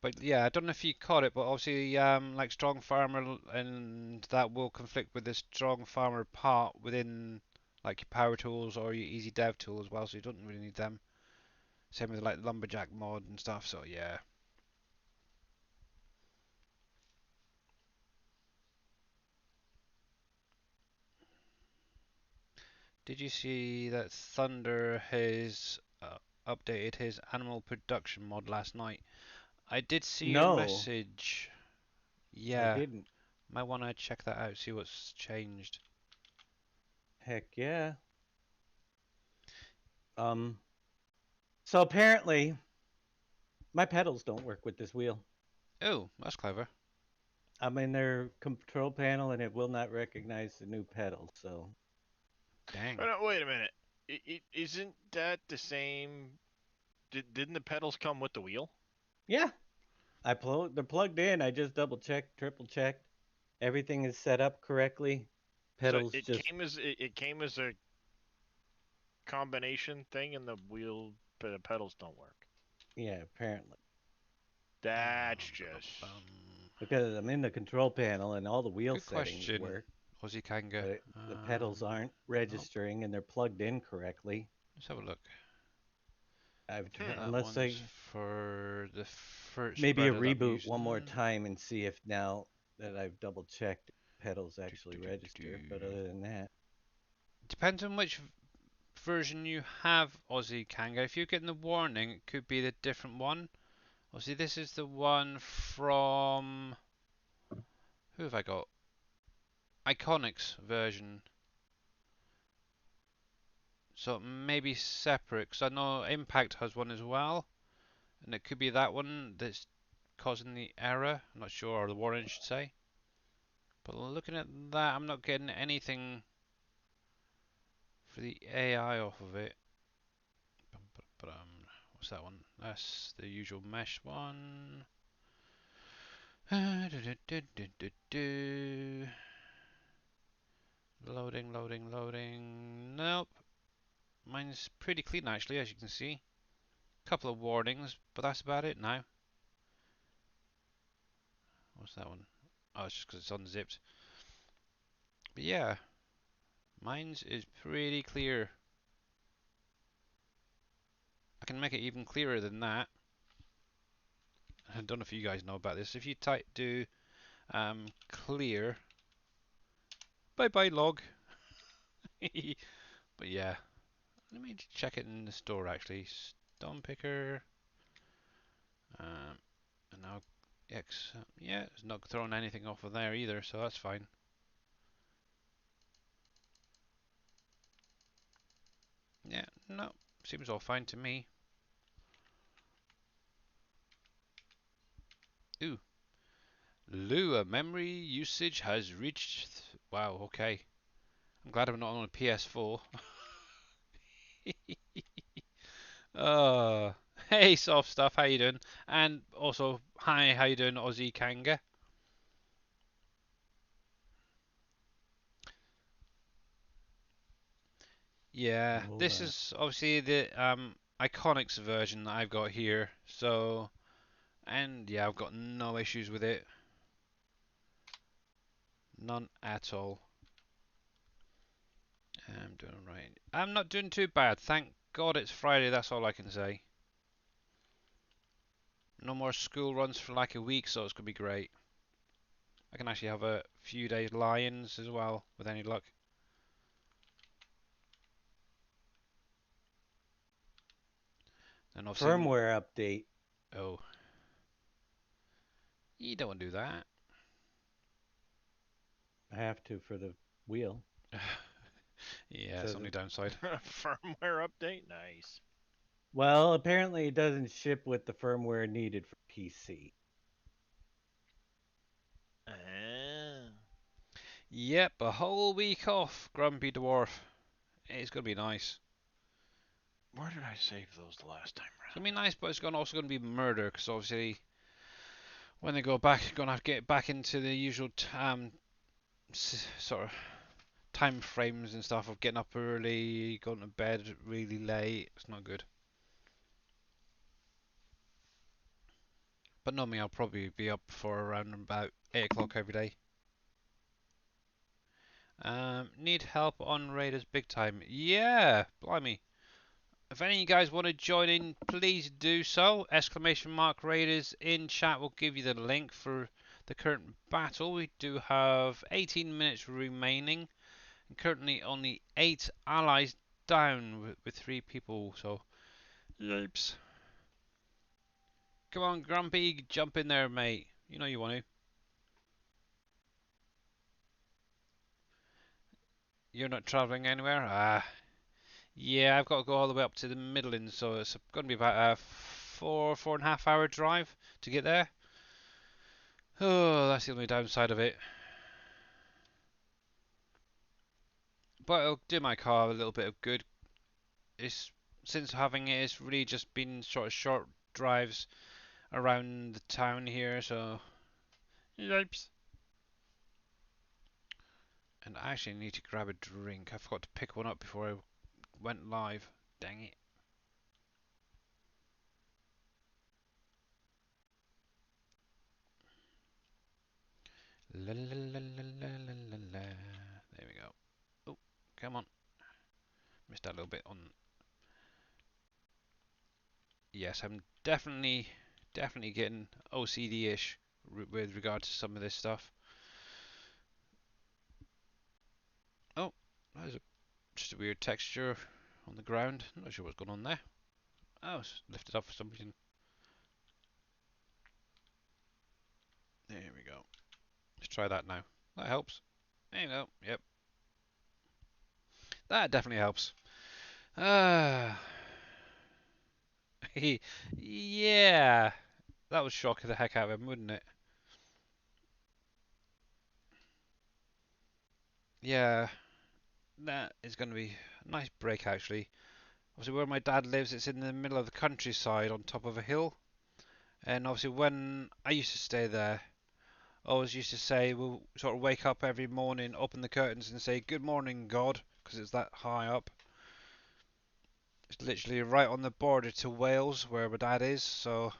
But yeah, I don't know if you caught it, but obviously, like strong farmer and that will conflict with the strong farmer part within like your power tools or your easy dev tool as well. So you don't really need them. Same with like lumberjack mod and stuff. So yeah. Did you see that Thunder has updated his animal production mod last night? I did see your No, message. I Yeah, didn't. might want to check that out, see what's changed. Heck yeah. Um, so apparently my pedals don't work with this wheel. Oh, that's clever. I'm in their control panel and it will not recognize the new pedals. So Dang. Oh, no, wait a minute. Isn't that the same? Didn't the pedals come with the wheel? yeah, they're plugged in. I just double checked, triple checked. Everything is set up correctly. So Pedals just it came as a combination thing, and the wheel the pedals don't work. yeah, apparently. That's just Because I'm in the control panel and all the wheel Good settings question, work, Aussie Kanga. but the pedals aren't Nope. registering and they're plugged in correctly. Let's have a look. That Unless one's I for the first maybe a spreader that I'm reboot one more using. time and see if now that I've double checked, pedals actually register. But other than that, Depends on which version you have, Aussie Kanga. If you're getting the warning, it could be the different one. Obviously, this is the one from. Who have I got? Iconics version. So it may be separate, because I know Impact has one as well. And it could be that one that's causing the error. I'm not sure, or the warning, I should say. But looking at that, I'm not getting anything for the AI off of it. What's that one? That's the usual mesh one. Loading, loading, loading. Nope. Mine's pretty clean actually, as you can see. Couple of warnings, but that's about it now. What's that one? Oh, it's just because it's unzipped. But yeah, mine's is pretty clear. I can make it even clearer than that. I don't know if you guys know about this. If you do clear, bye bye log. But yeah, let me check it in the store actually. Stone picker. And now X. Yeah, it's not throwing anything off of there either, so that's fine. Yeah, no, seems all fine to me. Ooh, Lua memory usage has reached. Wow, okay. I'm glad I'm not on a PS4. uh, hey, soft stuff, how you doing? And also, hi, how you doing, Aussie Kanga? Yeah, hold this on. is obviously the Iconics version that I've got here. So, and yeah, I've got no issues with it. None at all. I'm doing right. I'm not doing too bad. Thank God it's Friday, that's all I can say. No more school runs for like a week, so it's going to be great. I can actually have a few days Lions as well, with any luck. And obviously, Firmware update. oh, you don't want to do that. I have to for the wheel. Yeah, it's Says only it. downside. Firmware update. Nice. Well, apparently it doesn't ship with the firmware needed for PC. Ah. Yep, a whole week off, Grumpy Dwarf. It's going to be nice. Where did I save those the last time It's going around? to be nice, but it's also going to be murder, because obviously when they go back, going to have to get back into the usual sort of time frames and stuff of getting up early, going to bed really late. It's not good. But normally I'll probably be up for around about 8 o'clock every day. Need help on Raiders big time? Yeah, blimey. If any of you guys want to join in, please do so. Exclamation mark Raiders in chat will give you the link for the current battle. We do have 18 minutes remaining. And currently only 8 allies down with 3 people. So, yipes. Come on, Grumpy, jump in there, mate. You know you want to. You're not travelling anywhere? Ah, Yeah, I've got to go all the way up to the Midlands, so it's going to be about a 4.5 hour drive to get there. Oh, that's the only downside of it. But it'll do my car a little bit of good. It's since having it, it's really just been sort of short drives around the town here, so yipes. And I actually need to grab a drink. I forgot to pick one up before I went live. Dang it. La la la la la la la la. There we go. Oh, come on. Missed that little bit on. Yes, I'm definitely getting OCD-ish with regard to some of this stuff. Oh, that is just a weird texture on the ground. Not sure what's going on there. Oh, it's lifted up for some reason. There we go. Let's try that now. That helps. There you go. Yep. That definitely helps. Ah. Yeah. That would shock the heck out of him, wouldn't it? Yeah. That is going to be a nice break, actually. Obviously, where my dad lives, it's in the middle of the countryside on top of a hill. And obviously, when I used to stay there, I always used to say, we'll sort of wake up every morning, open the curtains, and say, "Good morning, God," because it's that high up. It's literally right on the border to Wales, where my dad is. So,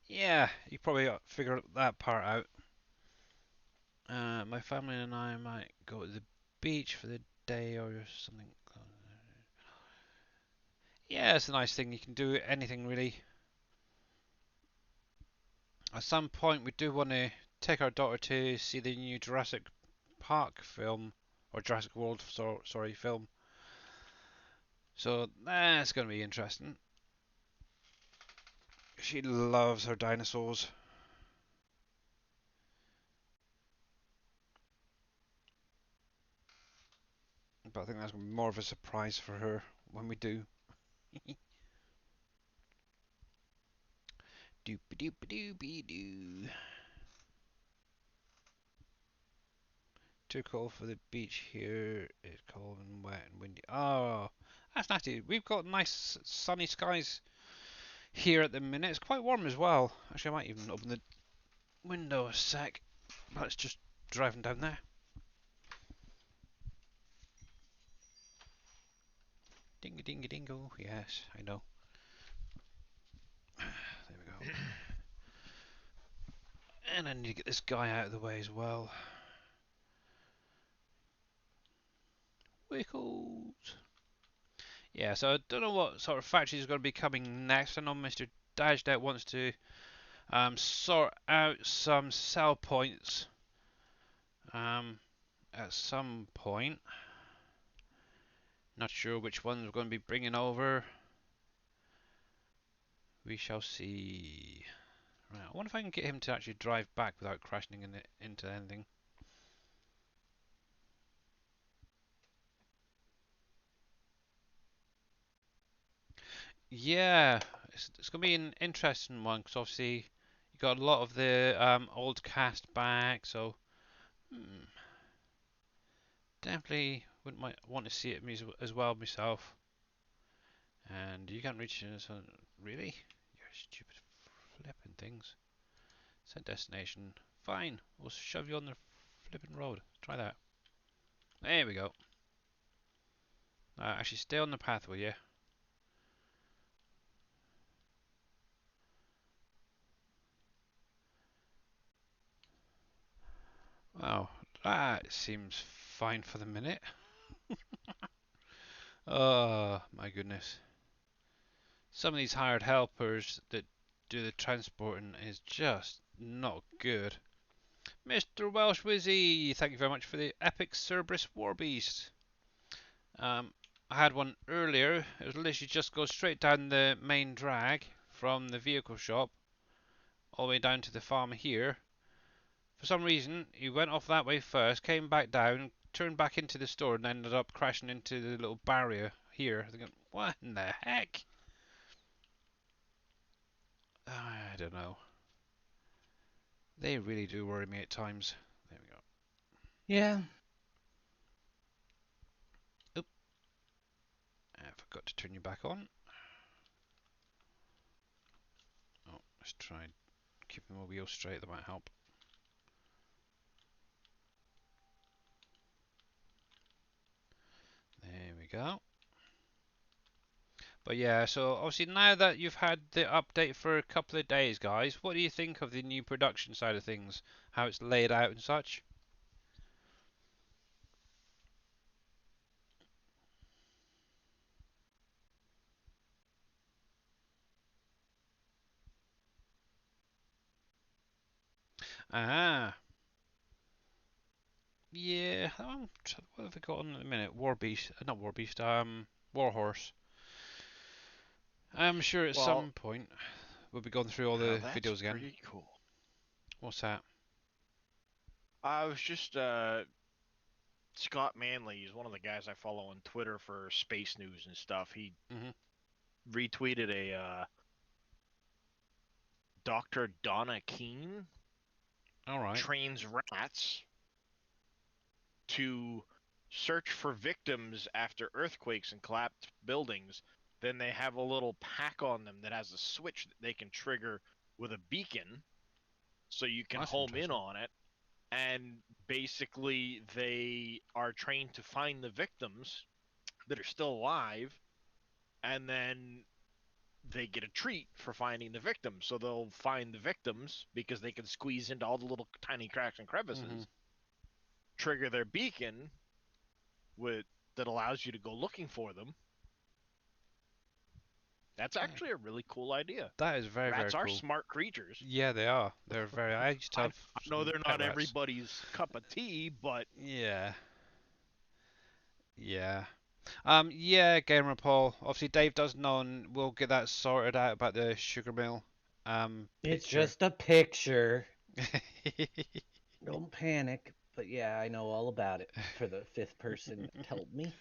yeah, you probably figure that part out. My family and I might go to the beach for the day or something. Yeah, it's a nice thing. You can do anything really. At some point, we do want to take our daughter to see the new Jurassic Park film, or Jurassic World, sorry, film. So that's going to be interesting. She loves her dinosaurs. But I think that's going to be more of a surprise for her when we do. Doopy doopy doopy doo. Too cold for the beach here. It's cold and wet and windy. Oh, that's nasty. We've got nice sunny skies here at the minute. It's quite warm as well. Actually, I might even open the window a sec. But it's just driving down there. Dingy dingy dingo. Yes, I know. There we go. And I need to get this guy out of the way as well. Wickles. Yeah, so I don't know what sort of factories are going to be coming next. I know Mr. Dashdet wants to sort out some sell points at some point. Not sure which ones we're going to be bringing over. We shall see. Right, I wonder if I can get him to actually drive back without crashing into anything. Yeah, it's going to be an interesting one because obviously you got a lot of the old cast back, so definitely wouldn't want to see it as well myself. And you can't reach it, so really? You're stupid flipping things. Set destination. Fine, we'll shove you on the flipping road. Try that. There we go. Actually, stay on the path, will you? Wow, that seems fine for the minute. Oh, my goodness. Some of these hired helpers that do the transporting is just not good. Mr. Welsh Wizzy, thank you very much for the epic Cerberus Warbeast. I had one earlier. It was literally just go straight down the main drag from the vehicle shop all the way down to the farm here. For some reason, he went off that way first, came back down, turned back into the store, and ended up crashing into the little barrier here. What in the heck? I don't know. They really do worry me at times. There we go. Yeah. Oop. I forgot to turn you back on. Oh, let's try and keep the wheel straight. That might help. There we go. But yeah, so obviously now that you've had the update for a couple of days, guys, what do you think of the new production side of things? How it's laid out and such? Ah, yeah. What have we got on in a minute? War Beast, not War Beast. Warhorse. I'm sure at Well, some point we'll be going through all now the that's videos again. pretty cool. What's that? I was just Scott Manley is one of the guys I follow on Twitter for space news and stuff. He Mhm. retweeted a Dr. Donna Keene All right. trains rats to search for victims after earthquakes and collapsed buildings. Then they have a little pack on them that has a switch that they can trigger with a beacon, so you can That's home in interesting. on it. And basically, they are trained to find the victims that are still alive, and then they get a treat for finding the victims. So they'll find the victims because they can squeeze into all the little tiny cracks and Mhm. crevices, trigger their beacon with that allows you to go looking for them. That's Yeah. actually a really cool idea. That is very, very Rats are cool. smart creatures. Yeah, they are. They're very. I used to I, have I know some they're pet not rats. everybody's cup of tea, but Yeah. Yeah. Yeah, Gamer Paul. Obviously, Dave does know, and we'll get that sorted out about the sugar mill It's picture. just a picture. Don't panic. But yeah, I know all about it for the fifth person that told me.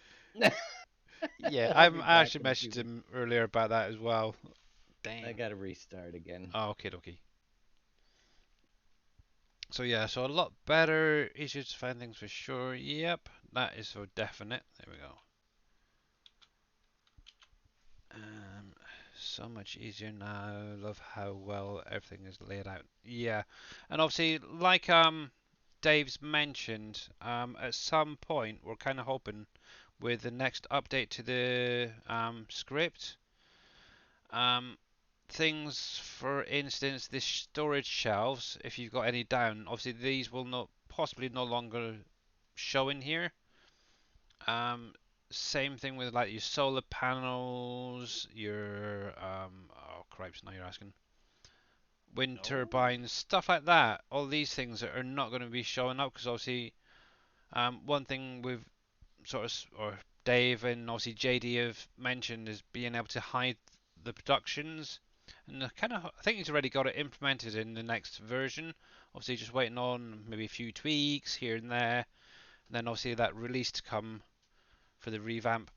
Yeah, I'll be I back actually in a few messaged minutes. him earlier about that as well. I Dang. gotta restart again. Oh, okay, okay. So yeah, so a lot better, easier to find things for sure. Yep, that is for definite. There we go. Um, so much easier now. Love how well everything is laid out. Yeah, and obviously, like Dave's mentioned, at some point we're kind of hoping with the next update to the script, um, things, for instance, the storage shelves. If you've got any down, obviously these will not possibly no longer show in here. Um, Same thing with like your solar panels, your oh cripes, now you're asking. Wind no. turbines, stuff like that. All these things are not going to be showing up because obviously, one thing we've sort of, or Dave and obviously JD have mentioned is being able to hide the productions, and kind of I think he's already got it implemented in the next version. Obviously, just waiting on maybe a few tweaks here and there, and then obviously that release to come for the revamp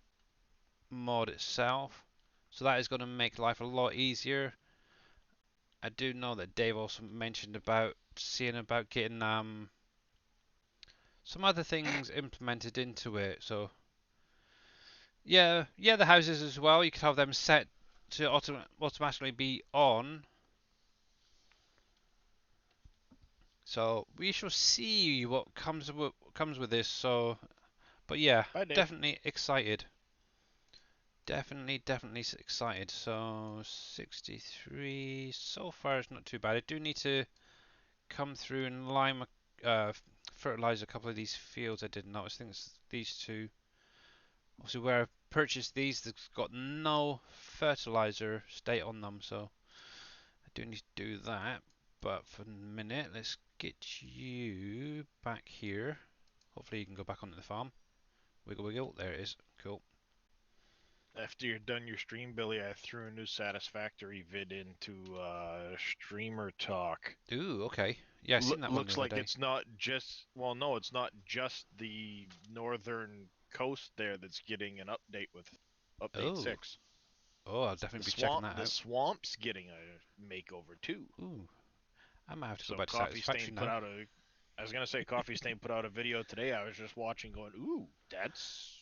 mod itself. So that is going to make life a lot easier. I do know that Dave also mentioned about seeing about getting some other things implemented into it. So yeah, yeah, the houses as well. You could have them set to automatically be on. So we shall see what comes with this. So, but yeah, Bye, Dave. definitely excited. Definitely excited. So 63 so far is not too bad. I do need to come through and fertilize a couple of these fields I didn't notice. I think it's these two. Obviously, where I purchased these, they've got no fertilizer state on them, so I do need to do that. But for the minute, let's get you back here. Hopefully, you can go back onto the farm. Wiggle, wiggle. There it is. Cool. After you're done your stream, Billy, I threw a new Satisfactory vid into Streamer Talk. Ooh, okay. Yeah, I seen that one the Looks other like day. it's not just, well, no, it's not just the northern coast there that's getting an update with Update Oh, 6. oh, I'll definitely be checking that The out. swamp's getting a makeover too. Ooh, I might have to go So back to Coffee Satisfactory Stain put now. out a. I was gonna say Coffee Stain put out a video today. I was just watching, going, "Ooh, that's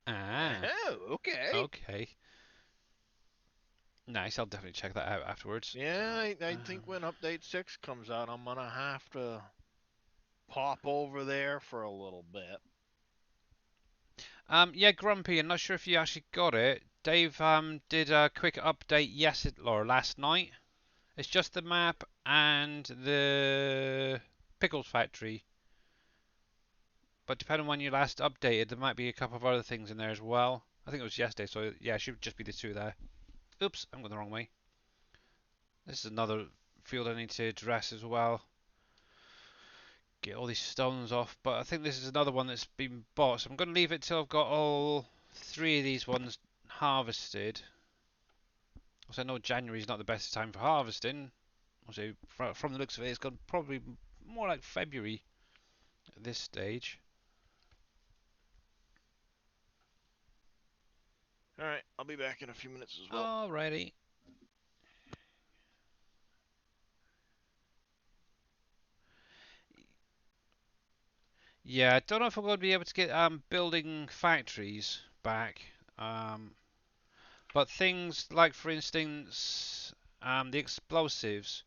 Ah, oh, okay." okay. Nice, I'll definitely check that out afterwards. Yeah, I think Um, when Update 6 comes out, I'm gonna have to pop over there for a little bit. yeah, Grumpy, I'm not sure if you actually got it. Dave did a quick update yesterday or last night. It's just the map and the Pickles Factory. But depending on when you last updated, there might be a couple of other things in there as well. I think it was yesterday, so yeah, it should just be the two there. Oops, I'm going the wrong way. This is another field I need to address as well. Get all these stones off, but I think this is another one that's been bought, so I'm going to leave it till I've got all three of these ones harvested. Also, I know January is not the best time for harvesting. Also, from the looks of it, it's gone probably more like February at this stage. All right, I'll be back in a few minutes as well. Alrighty. Yeah, I don't know if I'm going to be able to get building factories back. But things like, for instance, the explosives,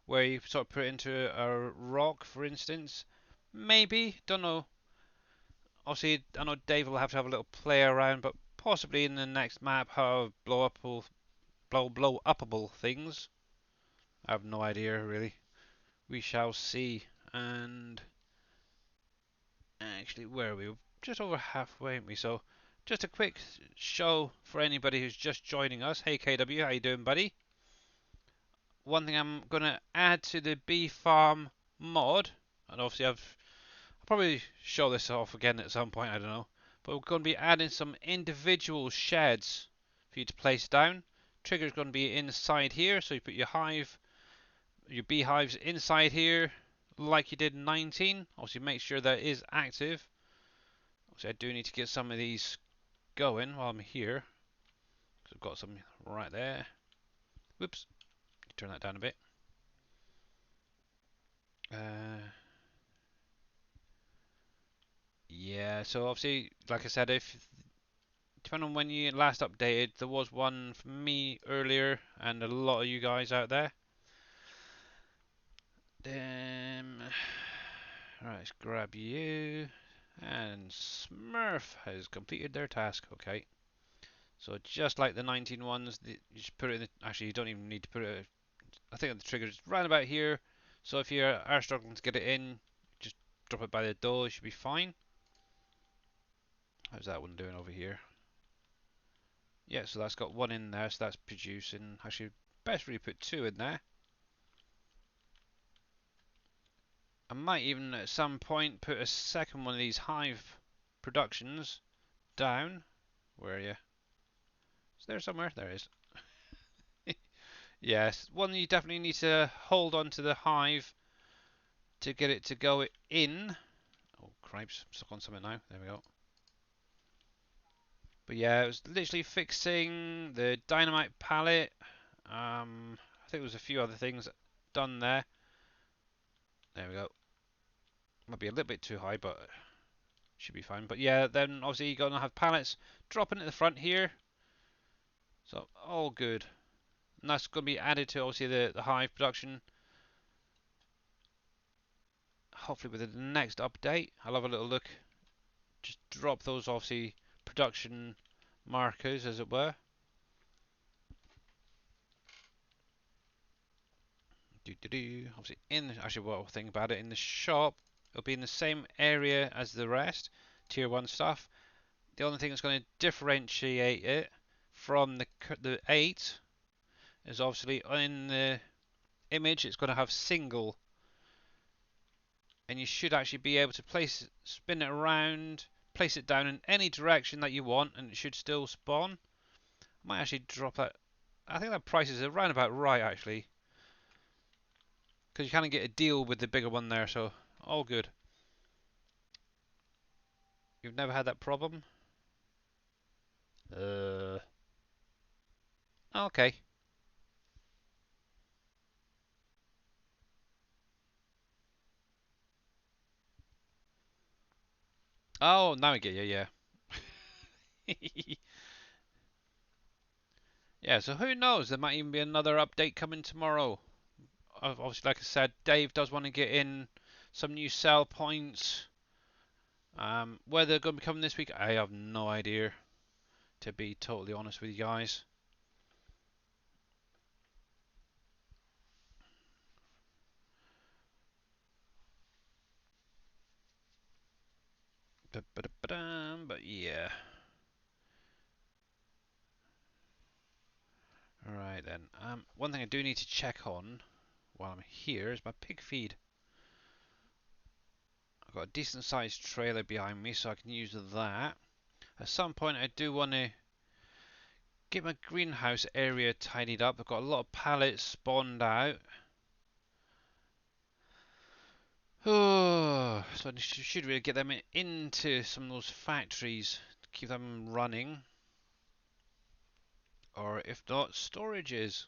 where you sort of put it into a rock, for instance, maybe, don't know. Obviously, I know Dave will have to have a little play around, but possibly in the next map, how blow upable things. I have no idea really. We shall see. And actually, where are we? We're just over halfway, aren't we? So, just a quick show for anybody who's just joining us. Hey KW, how you doing, buddy? One thing I'm gonna add to the bee farm mod, and obviously I'll probably show this off again at some point. I don't know, but we're going to be adding some individual sheds for you to place down. Trigger's going to be inside here, so you put your beehives inside here, like you did in 19. Obviously, make sure that is active. Obviously, I do need to get some of these going while I'm here, because I've got some right there. Whoops, turn that down a bit. Yeah, so obviously, like I said, if depending on when you last updated, there was one for me earlier, and a lot of you guys out there. Right, let's grab you. And Smurf has completed their task. Okay. So just like the 19 ones, you just put it in the, actually you don't even need to put it, I think the trigger is right about here. So if you are struggling to get it in, just drop it by the door, it should be fine. How's that one doing over here? Yeah, so that's got one in there, so that's producing. Actually, best really put two in there. I might even at some point put a second one of these hive productions down. Where are you? Is there somewhere? There is. Yes, one you definitely need to hold on to the hive to get it to go in. Oh, cripes, I'm stuck on something now. There we go. But yeah, it was literally fixing the dynamite pallet. I think there was a few other things done there. There we go. Might be a little bit too high, but should be fine. But yeah, then obviously you're gonna have pallets dropping at the front here. So all good. And that's gonna be added to obviously the hive production. Hopefully with the next update, I'll have a little look. Just drop those obviously production markers as it were. Obviously actually what I'll think about it in the shop, it'll be in the same area as the rest, tier 1 stuff. The only thing that's going to differentiate it from the 8 is obviously in the image it's going to have single, and you should actually be able to spin it around, place it down in any direction that you want, and it should still spawn. I might actually drop that. I think that price is around about right actually, because you kind of get a deal with the bigger one there, so all good. You've never had that problem? Okay. Oh, now I get you, yeah. Yeah, so who knows? There might even be another update coming tomorrow. Obviously, like I said, Dave does want to get in some new sell points. Whether they're going to be coming this week, I have no idea, to be totally honest with you guys. But yeah. Alright then. One thing I do need to check on while I'm here is my pig feed. I've got a decent sized trailer behind me, so I can use that. At some point I do want to get my greenhouse area tidied up. I've got a lot of pallets spawned out. Oh, so I should really get them into some of those factories to keep them running. Or if not, storages.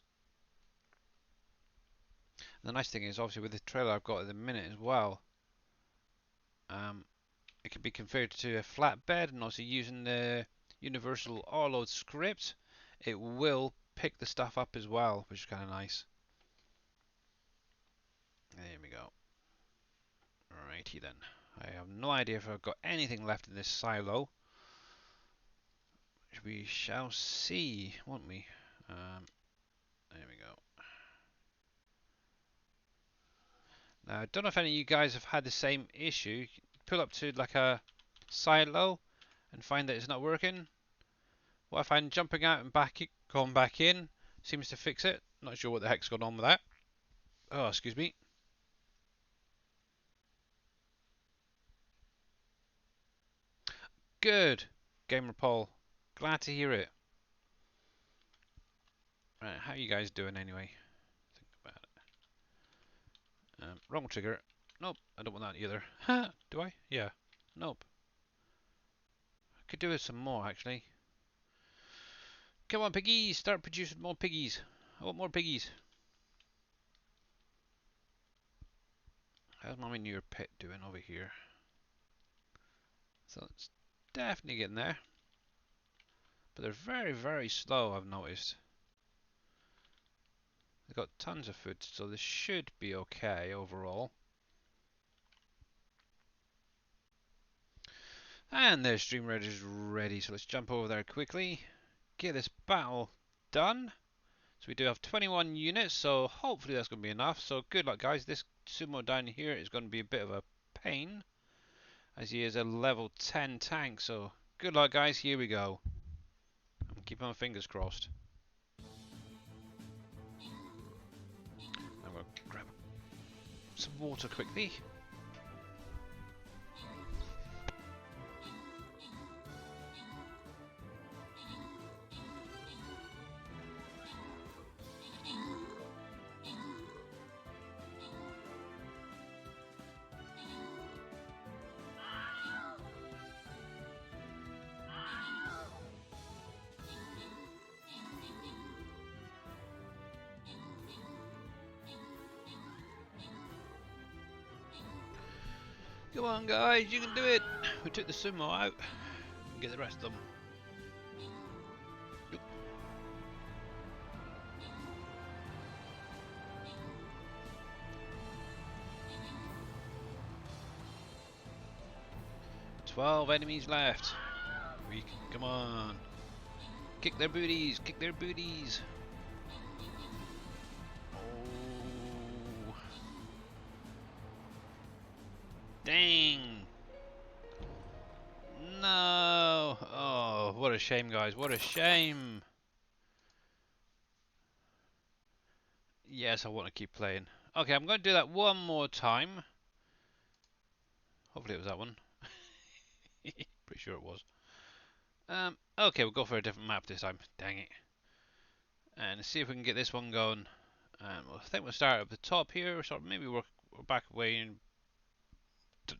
The nice thing is, obviously, with the trailer I've got at the minute as well, it can be configured to a flatbed, and also using the universal offload script, it will pick the stuff up as well, which is kind of nice. There we go. Alrighty then. I have no idea if I've got anything left in this silo. Which we shall see, won't we? There we go. Now, I don't know if any of you guys have had the same issue. You pull up to like a silo and find that it's not working. What I find jumping out and going back in seems to fix it. Not sure what the heck's going on with that. Oh, excuse me. Good, Gamer Paul. Glad to hear it. Right, how you guys doing anyway? Think about it. Wrong trigger. Nope, I don't want that either. Do I? Yeah. Nope. I could do with some more actually. Come on, piggies! Start producing more piggies. I want more piggies. How's my manure pit doing over here? So it's definitely getting there. But they're very, very slow, I've noticed. They've got tons of food, so this should be okay overall. And their stream red is ready, so let's jump over there quickly. Get this battle done. So we do have 21 units, so hopefully that's going to be enough. So good luck, guys. This sumo down here is going to be a bit of a pain, as he is a level 10 tank. So good luck, guys. Here we go. I'm keeping my fingers crossed. I'm going to grab some water quickly. Come on, guys, you can do it. We took the sumo out. We can get the rest of them. Yep. 12 enemies left. Come on. Kick their booties, kick their booties. Oh. Dang. No. Oh, what a shame, guys. What a shame. Yes, I want to keep playing. Okay, I'm going to do that one more time. Hopefully it was that one. Pretty sure it was. Okay, we'll go for a different map this time. Dang it. And see if we can get this one going. I think we'll start at the top here. Sort of maybe work back away and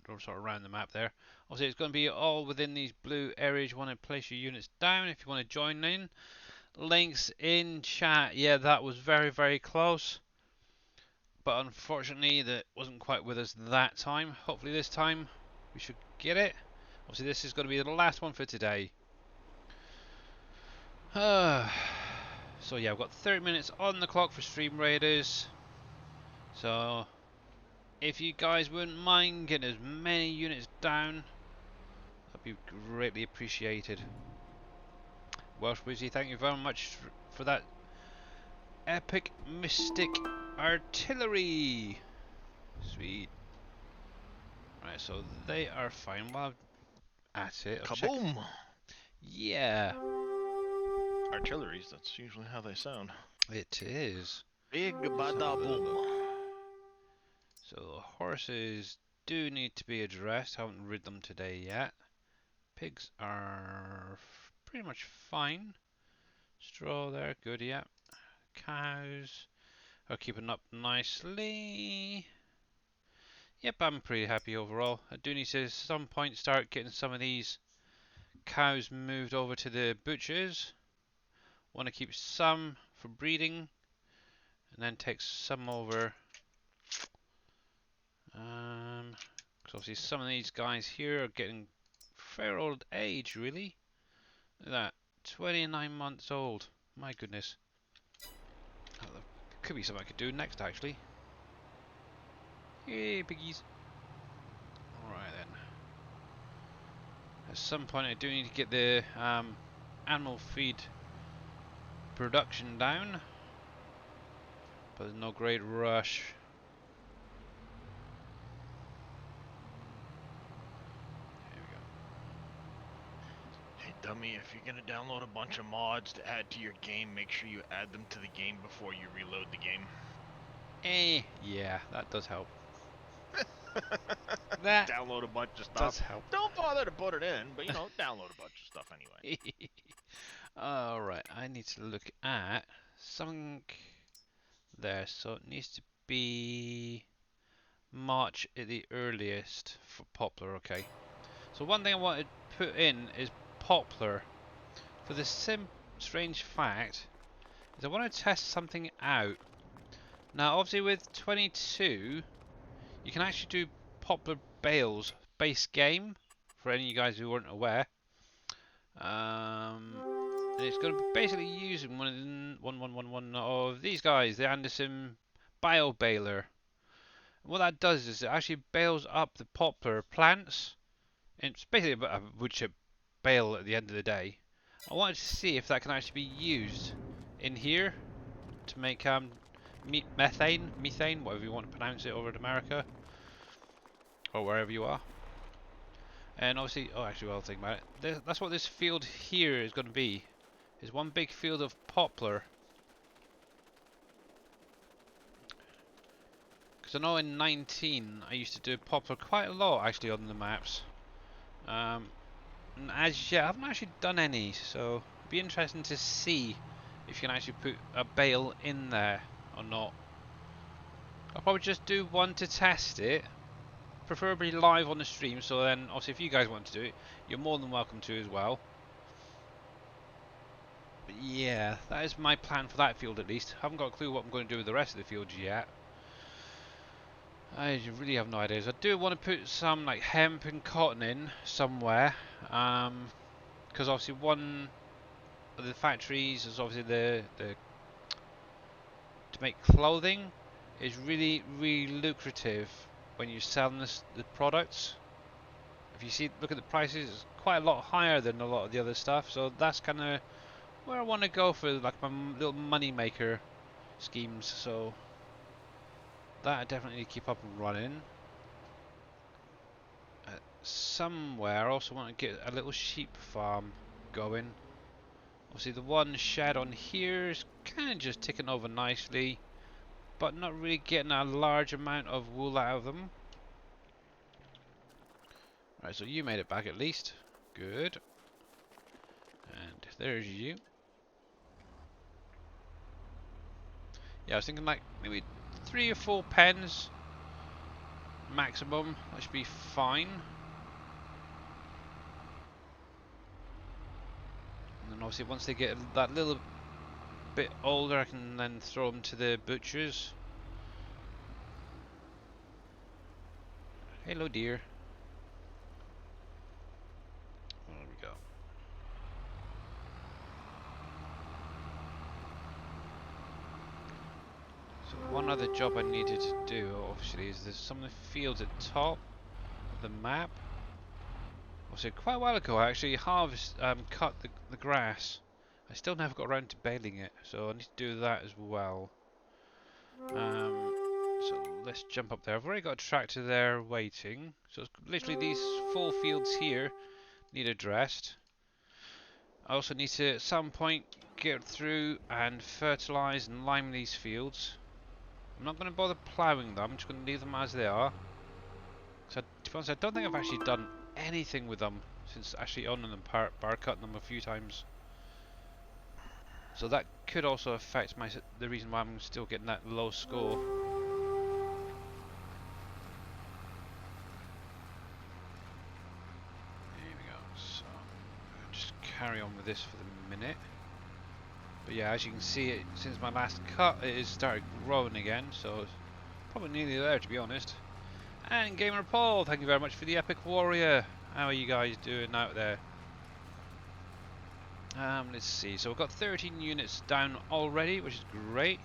sort of around the map there. Obviously, it's going to be all within these blue areas. You want to place your units down if you want to join in. links in chat. Yeah, that was very, very close. But unfortunately, that wasn't quite with us that time. Hopefully this time we should get it. Obviously this is going to be the last one for today. So yeah, I've got 30 minutes on the clock for Stream Raiders. So if you guys wouldn't mind getting as many units down, that'd be greatly appreciated. Welsh Wizzy, thank you very much for that epic mystic artillery. Sweet. Right, so they are fine. While I'm at it, I'll check. Kaboom! Yeah, Artilleries, that's usually how they sound. it is. Big bada boom. So horses do need to be addressed. Haven't rid them today yet. Pigs are pretty much fine. Straw there, good, yeah. Cows are keeping up nicely. Yep, I'm pretty happy overall. I do need to at some point start getting some of these cows moved over to the butchers. Want to keep some for breeding and then take some over. Because obviously some of these guys here are getting fair old age, really. Look at that, 29 months old. My goodness. Oh, that could be something I could do next, actually. Yay, piggies. Alright then. At some point I do need to get the animal feed production down. But there's no great rush. There we go. Hey dummy, if you're gonna download a bunch of mods to add to your game, make sure you add them to the game before you reload the game. Yeah, that does help. That Download a bunch of stuff. does help. Don't bother to put it in, but download a bunch of stuff anyway. Alright, I need to look at something there. So it needs to be March at the earliest for poplar, okay. So one thing I want to put in is poplar. For the strange fact is I want to test something out. Now obviously with 22 you can actually do poplar bales base game, for any of you guys who weren't aware. And it's going to be basically using one of these guys, the Anderson bio baler. What that does is it actually bales up the poplar plants. It's basically a wood chip bale at the end of the day. I wanted to see if that can actually be used in here to make methane, whatever you want to pronounce it over in America or wherever you are. And obviously, oh, actually, while I think about it, that's what this field here is going to be. Is one big field of poplar. Because I know in 19 I used to do poplar quite a lot actually on the maps. And as yet I haven't actually done any, so it'd be interesting to see if you can actually put a bale in there or not. I'll probably just do one to test it, preferably live on the stream, so then obviously if you guys want to do it, you're more than welcome to as well. But yeah, that is my plan for that field at least. I haven't got a clue what I'm going to do with the rest of the fields yet. I really have no ideas. I do want to put some like hemp and cotton in somewhere, because obviously one of the factories is obviously the to make clothing is really lucrative when you're selling the products. If you see, look at the prices, it's quite a lot higher than a lot of the other stuff. So that's kind of where I want to go for like my little money maker schemes. So that I definitely need to keep up and running. Somewhere I also want to get a little sheep farm going. Obviously the one shed on here is kind of just ticking over nicely, but not really getting a large amount of wool out of them. Right, so you made it back at least. Good. And there's you. Yeah, I was thinking like maybe 3 or 4 pens maximum. That should be fine. And then obviously once they get that little bit older, I can then throw them to the butchers. Hello, dear. There we go. So one other job I needed to do, obviously, is there's some of the fields at top of the map. Also, quite a while ago, I actually cut the grass. I still never got around to baling it, so I need to do that as well. So let's jump up there. I've already got a tractor there waiting. So it's literally these 4 fields here need addressed. I also need to, at some point, get through and fertilise and lime these fields. I'm not going to bother ploughing them, I'm just going to leave them as they are. So, to be honest, I don't think I've actually done anything with them since actually owning them, bar cutting them a few times. So that could also affect the reason why I'm still getting that low score. Here we go. So I'll just carry on with this for the minute. But yeah, as you can see, since my last cut, it has started growing again. So it's probably nearly there, to be honest. And Gamer Paul, thank you very much for the Epic Warrior. How are you guys doing out there? Let's see. So we've got 13 units down already, which is great.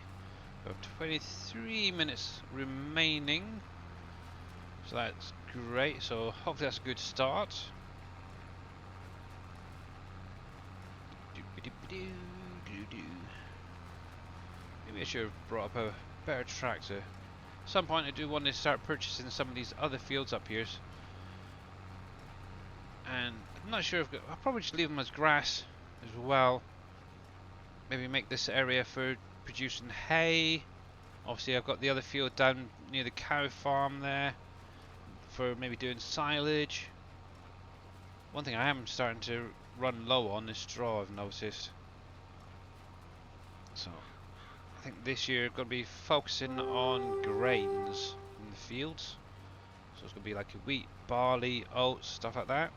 We have 23 minutes remaining, so that's great. So hopefully that's a good start. Maybe I should have brought up a better tractor. At some point I do want to start purchasing some of these other fields up here. And I'm not sure if I'll probably just leave them as grass as well. Maybe make this area for producing hay. Obviously I've got the other field down near the cow farm there for maybe doing silage. One thing I am starting to run low on is straw, I've noticed. So I think this year I'm going to be focusing on grains in the fields. So it's going to be like wheat, barley, oats, stuff like that.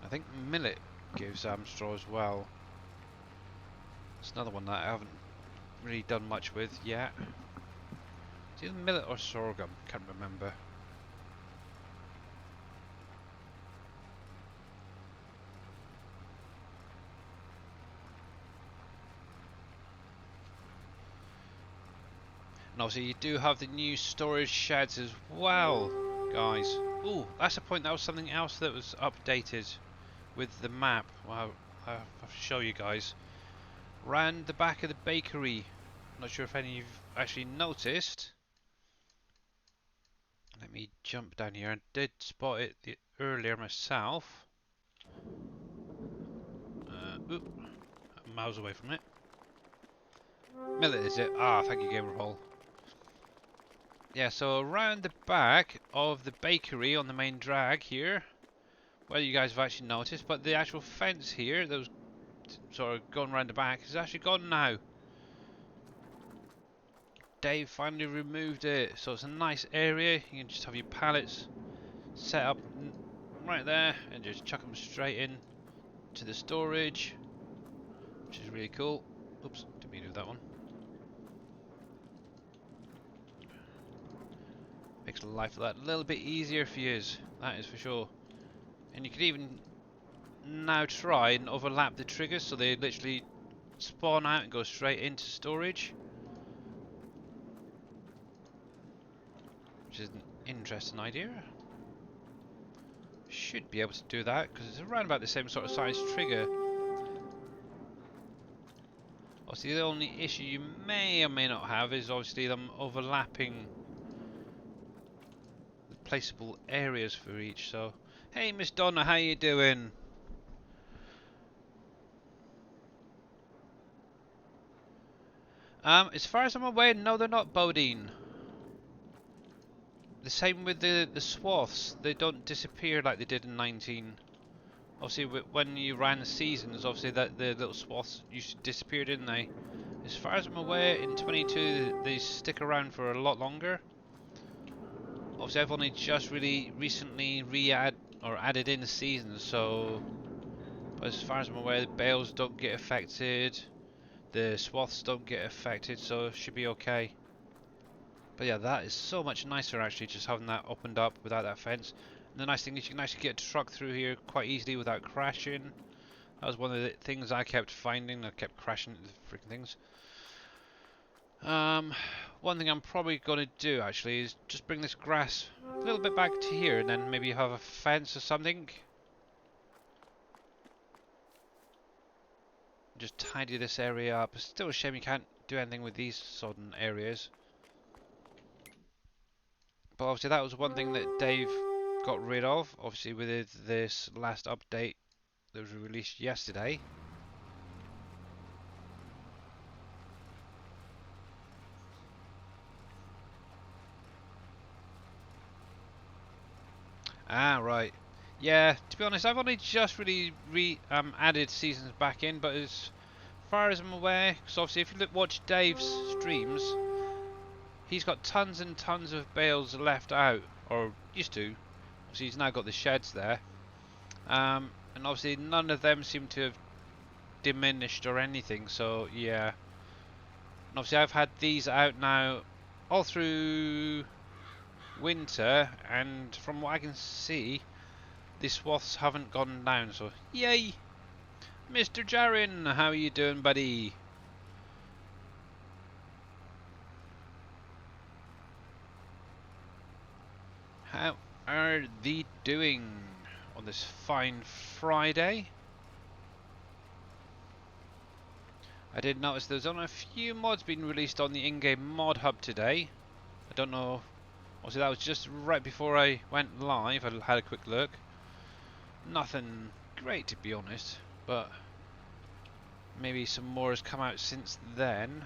I think millet gives straw as well. It's another one that I haven't really done much with yet. It's either millet or sorghum, can't remember. And obviously you do have the new storage sheds as well, guys. Ooh, that's a point, that was something else that was updated with the map. Well, I'll show you guys. Round the back of the bakery. Not sure if any of you have actually noticed. Let me jump down here. I did spot it earlier myself. Oop, I'm miles away from it. Millet is it? Ah, thank you, Gamer Hall. Yeah, so around the back of the bakery on the main drag here, well, you guys have actually noticed, but the actual fence here that was sort of going around the back is actually gone now. Dave finally removed it, so it's a nice area. You can just have your pallets set up right there and just chuck them straight in to the storage, which is really cool. Oops, didn't mean to do that one. Makes life a little bit easier for you, that is for sure. And you could even now try and overlap the triggers so they literally spawn out and go straight into storage, which is an interesting idea. Should be able to do that because it's around about the same sort of size trigger. Obviously the only issue you may or may not have is obviously them overlapping the placeable areas for each. So hey Miss Donna, how you doing? As far as I'm aware, no, they're not Bodine. The same with the swaths, they don't disappear like they did in 19. Obviously when you ran the seasons, obviously that the little swaths used to disappear, didn't they? As far as I'm aware, in 22 they stick around for a lot longer. Obviously I've only just really recently added in the seasons, so But as far as I'm aware, the bales don't get affected, the swaths don't get affected, so it should be okay. But yeah, that is so much nicer actually, just having that opened up without that fence. And the nice thing is you can actually get a truck through here quite easily without crashing. That was one of the things I kept finding. I kept crashing into the freaking things. One thing I'm probably going to do actually is just bring this grass a little bit back to here, and then maybe have a fence or something. Just tidy this area up. It's still a shame you can't do anything with these sodden areas. But obviously that was one thing that Dave got rid of, obviously with this last update that was released yesterday. Ah, right. Yeah, to be honest, I've only just really added seasons back in, but as far as I'm aware, because obviously if you watch Dave's streams, he's got tons and tons of bales left out, or used to. Obviously he's now got the sheds there. And obviously none of them seem to have diminished or anything, so yeah. And obviously I've had these out now all through winter, and from what I can see, the swaths haven't gone down, so yay! Mr. Jarin, how are you doing, buddy? How are they doing on this fine Friday? I did notice there's only a few mods being released on the in-game mod hub today. I don't know, obviously that was just right before I went live. I had a quick look. Nothing great to be honest, but maybe some more has come out since then.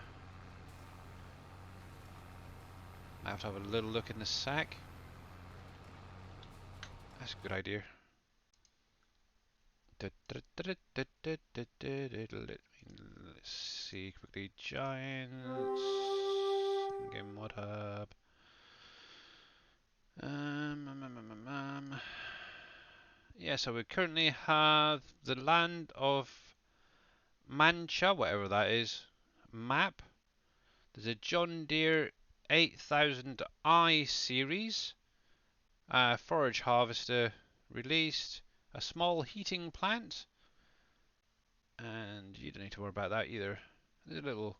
I have to have a little look in the sack. That's a good idea. Let's see quickly. Giants. In-game mod hub. Yeah, so we currently have the land of Mancha, whatever that is, map. There's a John Deere 8000i series, forage harvester released, a small heating plant, and you don't need to worry about that either. There's a little,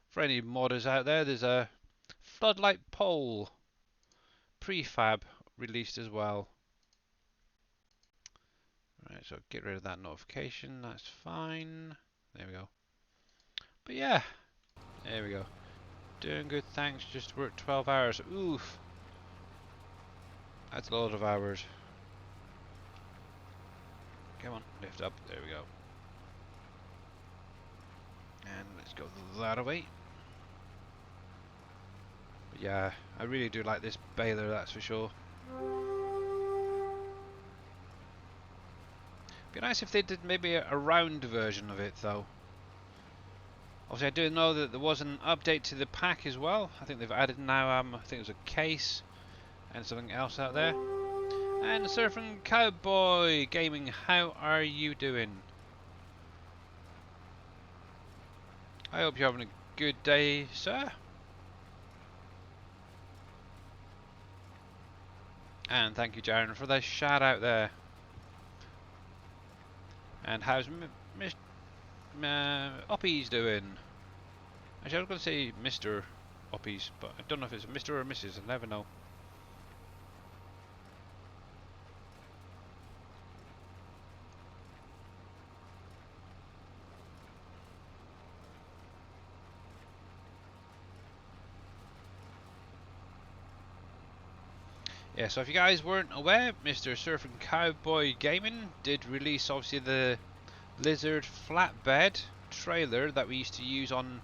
for any modders out there, there's a floodlight pole prefab released as well. Right, so get rid of that notification, that's fine. There we go. But yeah, there we go. Doing good, thanks. Just worked 12 hours. Oof. That's a lot of hours. Come on, lift up. There we go. And let's go that away. But yeah, I really do like this baler, that's for sure. Be nice if they did maybe a round version of it though. Obviously I do know that there was an update to the pack as well. I think they've added now, I think it was a case and something else out there. And Surfing Cowboy Gaming, how are you doing? I hope you're having a good day, sir. And thank you, Jaren, for the shout out there. And how's Oppies doing? Actually, I was going to say Mr. Oppies, but I don't know if it's Mr. or Mrs. I'll never know. Yeah, so if you guys weren't aware, Mr. Surfing Cowboy Gaming did release obviously the Lizard flatbed trailer that we used to use on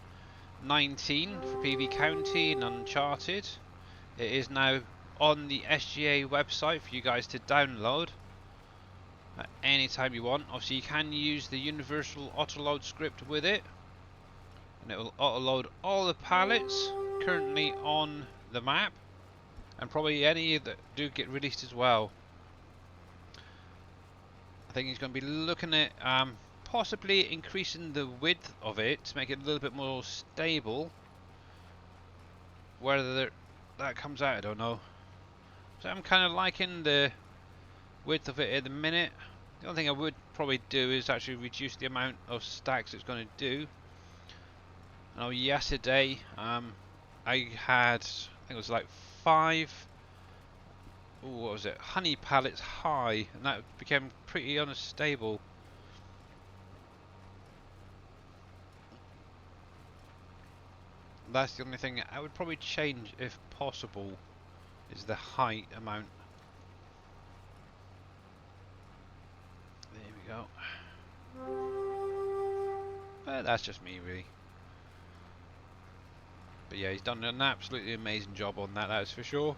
19 for PV County and Uncharted. It is now on the SGA website for you guys to download at any time you want. Obviously you can use the universal autoload script with it, and it will autoload all the pallets currently on the map, and probably any that do get released as well. I think he's going to be looking at possibly increasing the width of it to make it a little bit more stable. Whether that comes out, I don't know. So I'm kind of liking the width of it at the minute. The only thing I would probably do is actually reduce the amount of stacks it's going to do. I know yesterday I had, I think it was like 5, what was it, honey pallets high, and that became pretty unstable. That's the only thing I would probably change if possible, is the height amount. There we go. But that's just me really. But yeah, he's done an absolutely amazing job on that, that's for sure.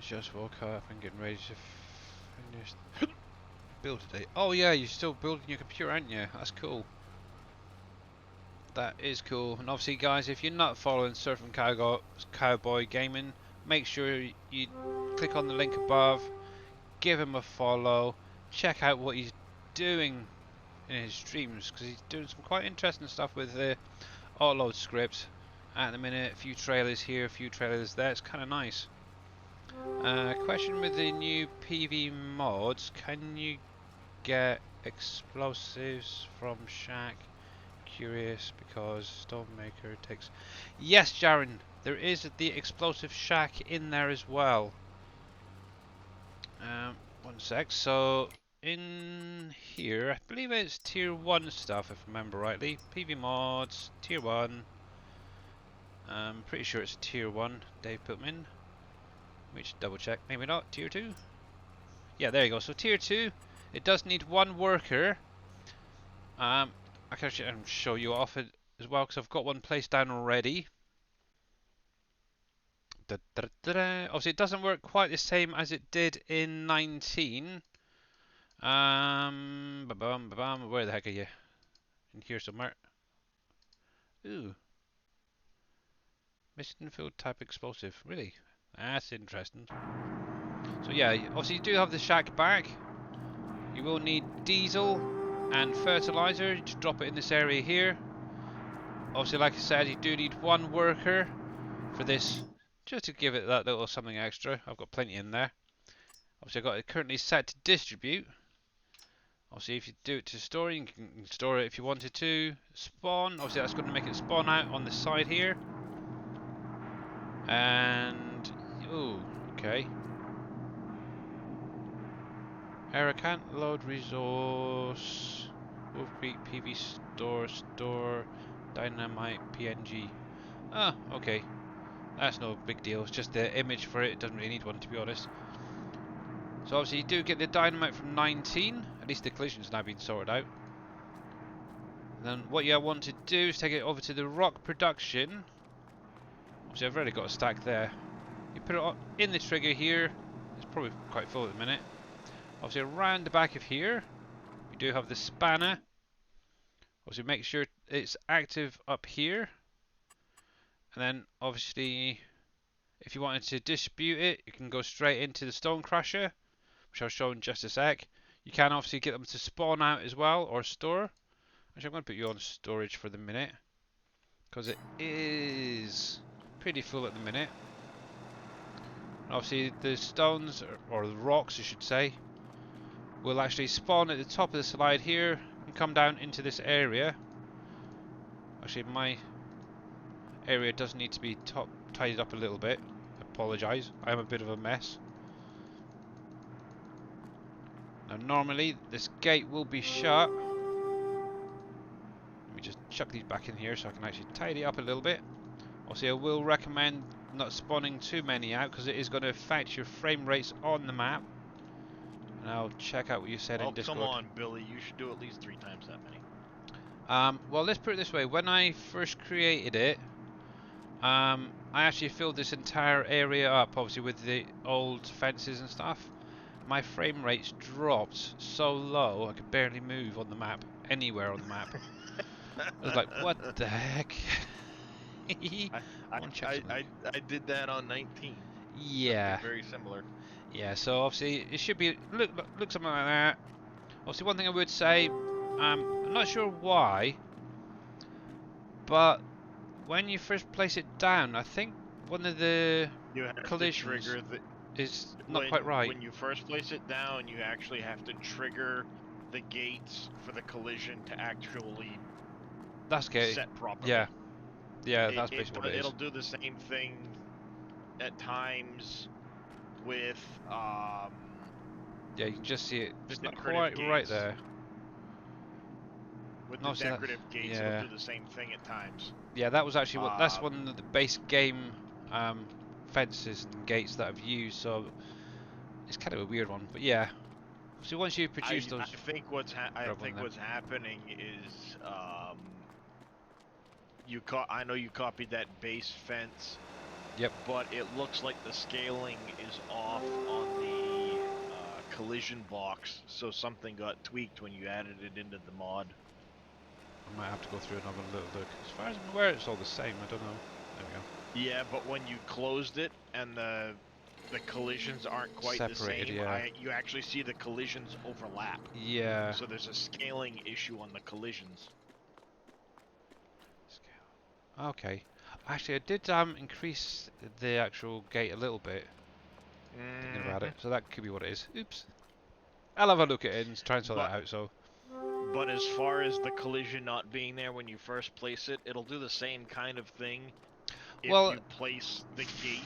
Just woke up and getting ready to finish build today. Oh yeah, you're still building your computer, aren't you? That's cool. That is cool. And obviously guys, if you're not following Surfing Cowboy Gaming, make sure you click on the link above, give him a follow, check out what he's doing in his streams, because he's doing some quite interesting stuff with the autoload script. At the minute, a few trailers here, a few trailers there, it's kind of nice. Question with the new PV mods, can you get explosives from Shack? Curious because Stonemaker takes... Yes, Jaren, there is the explosive Shack in there as well. One sec, so in here, I believe it's tier 1 stuff if I remember rightly. PV mods, tier 1. I'm pretty sure it's tier 1 Dave put them in. Let me just double check, maybe not, tier 2? Yeah, there you go, so tier 2, it does need 1 worker. I can actually show you off it as well, because I've got one placed down already. Obviously it doesn't work quite the same as it did in 19. Where the heck are you? In here somewhere. Ooh. Mission field type explosive. Really? That's interesting. So yeah, obviously you do have the shack back. You will need diesel and fertilizer to drop it in this area here. Obviously, like I said, you do need 1 worker for this, just to give it that little something extra. I've got plenty in there. Obviously, I've got it currently set to distribute. Obviously, if you do it to store, you can store it if you wanted to. Spawn, obviously that's going to make it spawn out on the side here. And, ooh, okay. Error can't load resource. WolfCreek PV store, dynamite PNG. Ah, okay. That's no big deal, it's just the image for it, it doesn't really need one to be honest. So obviously you do get the dynamite from 19, at least the collision's now been sorted out. And then what you want to do is take it over to the rock production. Obviously I've already got a stack there. You put it in the trigger here, it's probably quite full at the minute. Obviously around the back of here, you do have the spanner. Obviously make sure it's active up here. And then obviously if you wanted to distribute it, you can go straight into the stone crusher, which I'll show in just a sec. You can obviously get them to spawn out as well, or store. Actually, I'm going to put you on storage for the minute, because it is pretty full at the minute. And obviously the stones, or the rocks I should say, will actually spawn at the top of the slide here, and come down into this area. Actually my area does need to be tidied up a little bit. I apologise, I am a bit of a mess. Now normally this gate will be shut. Let me just chuck these back in here so I can actually tidy up a little bit. Also I will recommend not spawning too many out, because it is going to affect your frame rates on the map. And I'll check out what you said in Discord. Come on, Billy, you should do at least 3 times that many. Well, let's put it this way. When I first created it, I actually filled this entire area up, obviously with the old fences and stuff. My frame rates dropped so low I could barely move on the map, anywhere on the map. I was like, what the heck? I did that on 19. Yeah, Very similar. yeah. So obviously it should be look something like that. Obviously, one thing I would say, I'm not sure why, but when you first place it down, I think one of the You have to collisions trigger the is not quite right. when you first place it down. You actually have to trigger the gates for the collision to actually That's okay. set properly. Yeah, yeah. That's basically what it It'll is. do the same thing at times with Yeah, you can just see it. the It's not decorative quite right gates. there. With No, the see that. decorative gates, it'll Yeah, do the same thing at times. yeah. That was actually what. That's Uh, one of the base game fences and gates that I've used. So it's kind of a weird one, but yeah. So once you produce I those, think I grab one of think them. what's happening is I know you copied that base fence. Yep. But it looks like the scaling is off on the collision box, so something got tweaked when you added it into the mod. I might have to go through and have a little look. As far as I'm aware, it's all the same. I don't know. There we go. Yeah, but when you closed it and the collisions aren't quite Separated, the same, yeah. you actually see the collisions overlap. Yeah. So there's a scaling issue on the collisions. Scale. Okay. Actually, I did increase the actual gate a little bit. Thinking about it, so that could be what it is. Oops. I'll have a look at it and try and sort But that out. So. but as far as the collision not being there when you first place it, it'll do the same kind of thing if Well, you place the gate.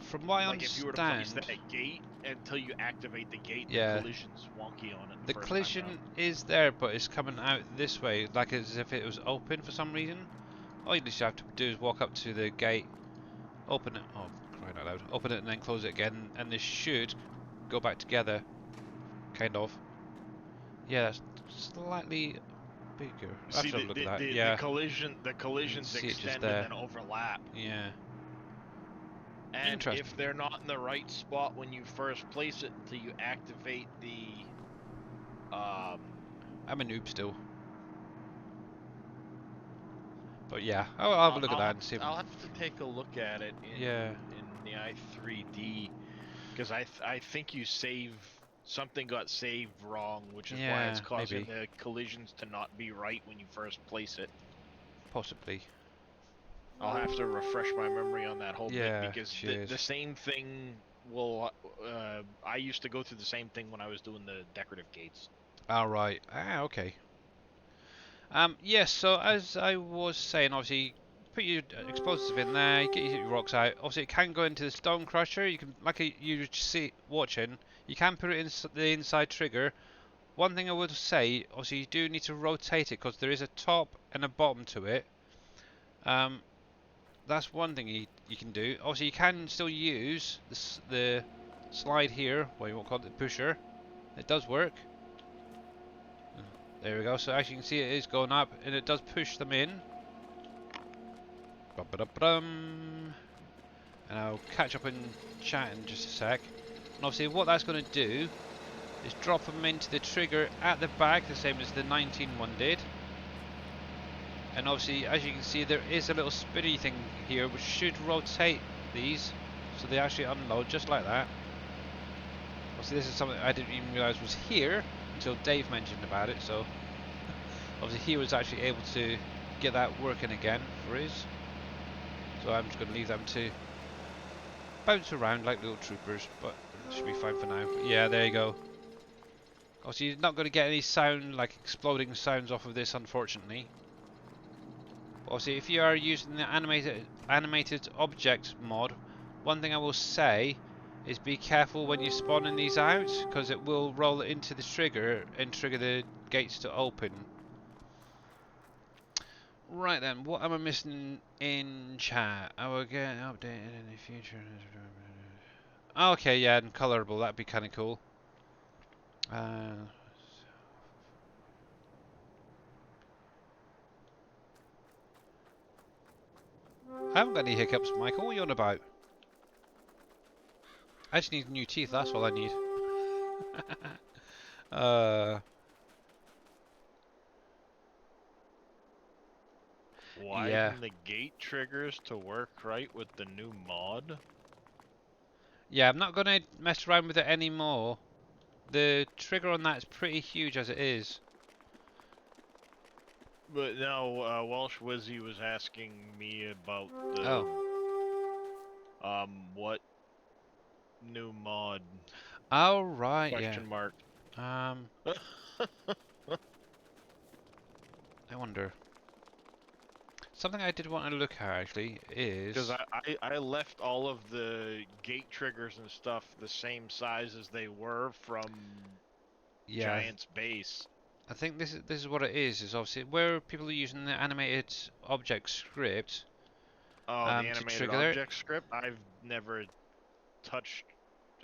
from what I Like if you were to place understand, that gate until you activate the gate, yeah, the collision's wonky on it the first time collision around. is there, but it's coming out this way, like as if it was open for some reason. All you just have to do is walk up to the gate, open it. Oh, crying out loud! Open it and then close it again, and this should go back together, kind of. Yeah, that's slightly bigger. I have See to have a look at that. Yeah, the collisions see it just extend and there. then overlap. Yeah. And Interesting. if they're not in the right spot when you first place it until you activate the I'm a noob still. But yeah, I'll have a look at that and see if. I'll have to take a look at it in Yeah. in the i3D because I think you save something got saved wrong, which is why it's Yeah, causing maybe. the collisions to not be right when you first place it. Possibly. I'll have to refresh my memory on that whole Yeah, bit because cheers. the same thing will. I used to go through the same thing when I was doing the decorative gates. Alright. Okay. Yes, so as I was saying, obviously, put your explosive in there, get your rocks out. Obviously, it can go into the stone crusher. You can, like you see watching, you can put it in the inside trigger. One thing I would say, obviously, you do need to rotate it because there is a top and a bottom to it. That's one thing you can do. Obviously, you can still use the slide here, what you won't call it the pusher. It does work. There we go. So as you can see, it is going up, and it does push them in. Ba-ba-da-bum. And I'll catch up in chat in just a sec. And obviously, what that's going to do is drop them into the trigger at the back, the same as the 19 one did. And obviously, as you can see, there is a little spinny thing here which should rotate these so they actually unload just like that. Obviously, this is something I didn't even realise was here until Dave mentioned about it, so obviously he was actually able to get that working again for his. So I'm just going to leave them to bounce around like little troopers, but it should be fine for now. But yeah, there you go. Obviously, you're not going to get any sound, like exploding sounds off of this, unfortunately. Obviously, if you are using the animated object mod, one thing I will say is be careful when you're spawning these out, because it will roll it into the trigger and trigger the gates to open. Right then, what am I missing in chat? I will get updated in the future. Okay, yeah, and colorable, that'd be kind of cool. I haven't got any hiccups, Michael. What are you on about? I just need new teeth, that's all I need. Yeah. Widen the gate triggers to work right with the new mod. Yeah, I'm not gonna mess around with it anymore. The trigger on that is pretty huge as it is. But no, Welsh Wizzy was asking me about the Oh. what new mod Oh, right, yeah. question mark. I wonder. Something I did want to look at actually is Because I left all of the gate triggers and stuff the same size as they were from yeah, Giant's base. I think this is what it is obviously where people are using the animated object script Oh, the to animated trigger it. object script? I've never touched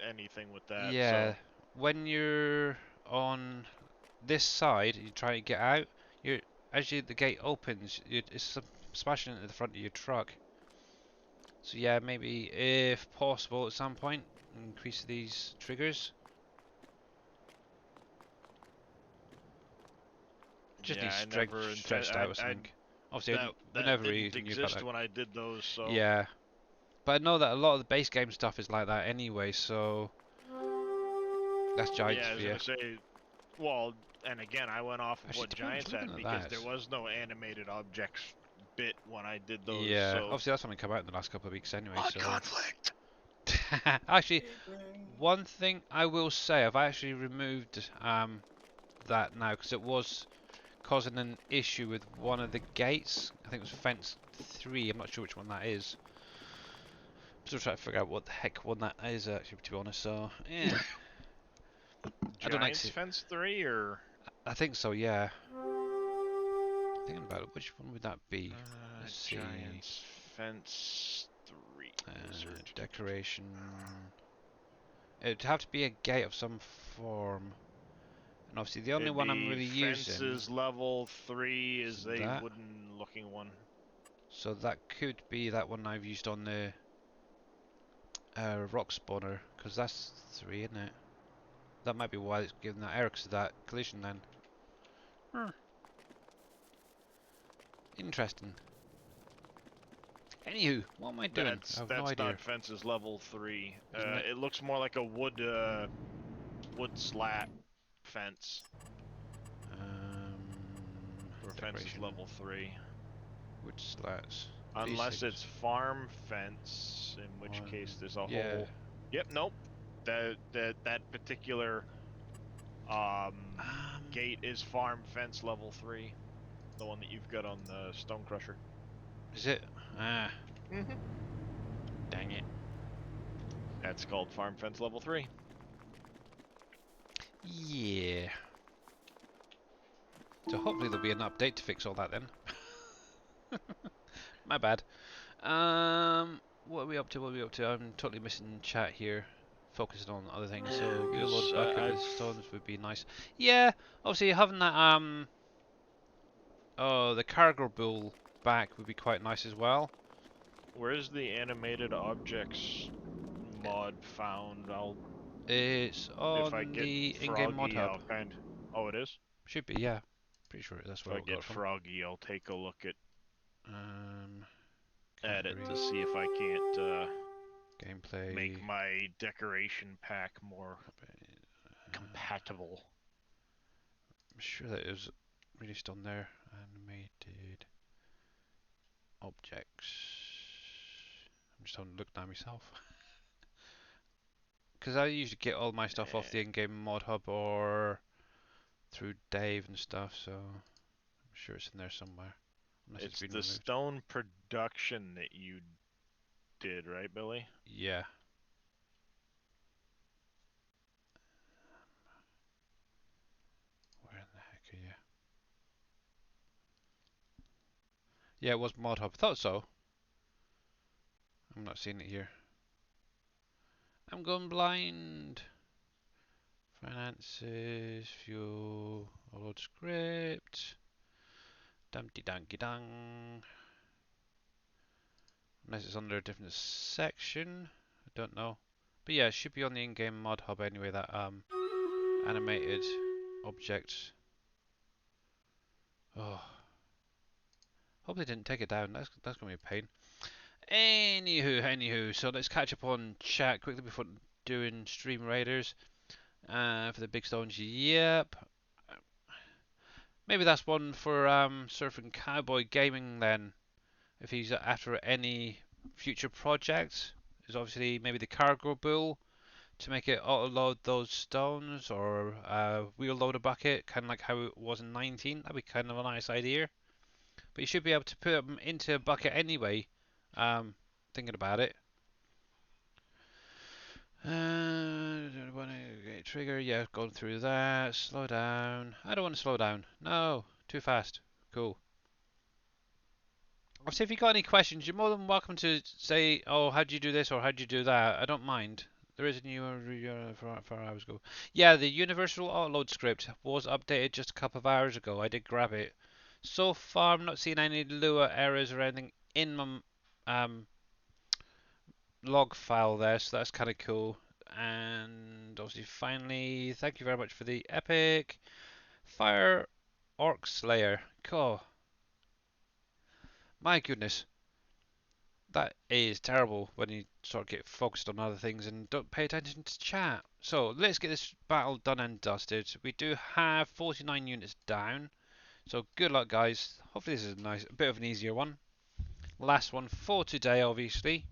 anything with that, Yeah, so when you're on this side, you try to get out. You as the gate opens, it's smashing into the front of your truck. So yeah, maybe if possible at some point, increase these triggers. Just yeah, needs I never stretched out or something. Obviously, we that never didn't really knew about exist that. when I did those, so Yeah, but I know that a lot of the base game stuff is like that anyway, so that's Giants yeah, I for was you. gonna say, well, and again, I went off of Actually, what to be honest, Giants looking had at because that, there was no animated objects bit when I did those, yeah, so obviously that's only come out in the last couple of weeks anyway, mod so. conflict. Actually, one thing I will say, I've actually removed that now because it was causing an issue with one of the gates. I think it was fence 3. I'm not sure which one that is. I'm still trying to figure out what the heck one that is actually, to be honest. So yeah, I don't Giants actually. fence 3 or I think so. Yeah. Thinking about it, which one would that be? Let's see. Giants fence 3 wizard. Decoration. It'd have to be a gate of some form. And obviously the only It'd one I'm be really using fences level 3 is is a that. wooden looking one. So that could be that one I've used on the rock spawner, because that's 3, isn't it? That might be why it's giving that error, because of that collision then. Hmm. Interesting. Anywho, what am I doing? I have no That's idea. not fences level 3. Isn't it? It looks more like a wood slat fence for fences Decoration, level 3. wood slats. Unless D6. it's farm fence, in which One. case there's a Yeah. whole. Yep, nope. That particular gate is farm fence level 3. The one that you've got on the Stone Crusher. Is it? Ah, Mm-hmm. dang it. That's called farm fence level 3. Yeah. So hopefully there'll be an update to fix all that then. My bad. What are we up to? What are we up to? I'm totally missing chat here, focusing on other things. So get a load back of the stones would be nice. Yeah, obviously having that oh, the cargo bull back would be quite nice as well. Where's the animated objects mod found? It's If I on get the in-game mod Froggy, hub. I'll kind. Oh, it is. Should be, yeah. Pretty sure that's If where I I got get it from. Froggy, I'll take a look at it to Category, see if I can't gameplay. make my decoration pack more compatible. I'm sure that it was released on there. Animated objects. I'm just having a look now myself. Because I usually get all my stuff off the in-game mod hub or through Dave and stuff, so I'm sure it's in there somewhere. Unless it's It's been the removed. stone production that you did, right, Billy? Yeah. Where in the heck are you? Yeah, it was mod hub. Thought so. I'm not seeing it here. I'm going blind. Finances, fuel, load script. Dumpty dunky dung. Unless it's under a different section. I don't know. But yeah, it should be on the in-game mod hub anyway, that animated object. Oh. Hope they didn't take it down. That's gonna be a pain. Anywho, so let's catch up on chat quickly before doing Stream Raiders. For the big stones, yep. Maybe that's one for Surfing Cowboy Gaming then. If he's after any future projects, is obviously maybe the cargo bull to make it auto load those stones, or wheel load a bucket, kind of like how it was in 19. That'd be kind of a nice idea. But you should be able to put them into a bucket anyway. Thinking about it. Trigger, yeah, going through that. Slow down. I don't want to slow down. No, too fast. Cool. Obviously, if you've got any questions, you're more than welcome to say, oh, how do you do this or how do you do that? I don't mind. There is a new for hours ago. Yeah, the universal autoload script was updated just a couple of hours ago. I did grab it. So far, I'm not seeing any Lua errors or anything in my log file there, so that's kind of cool. And obviously, finally, thank you very much for the epic Fire Orc Slayer. Cool. My goodness. That is terrible when you sort of get focused on other things and don't pay attention to chat. So let's get this battle done and dusted. We do have 49 units down. So good luck, guys. Hopefully this is a bit of an easier one. Last one for today, obviously.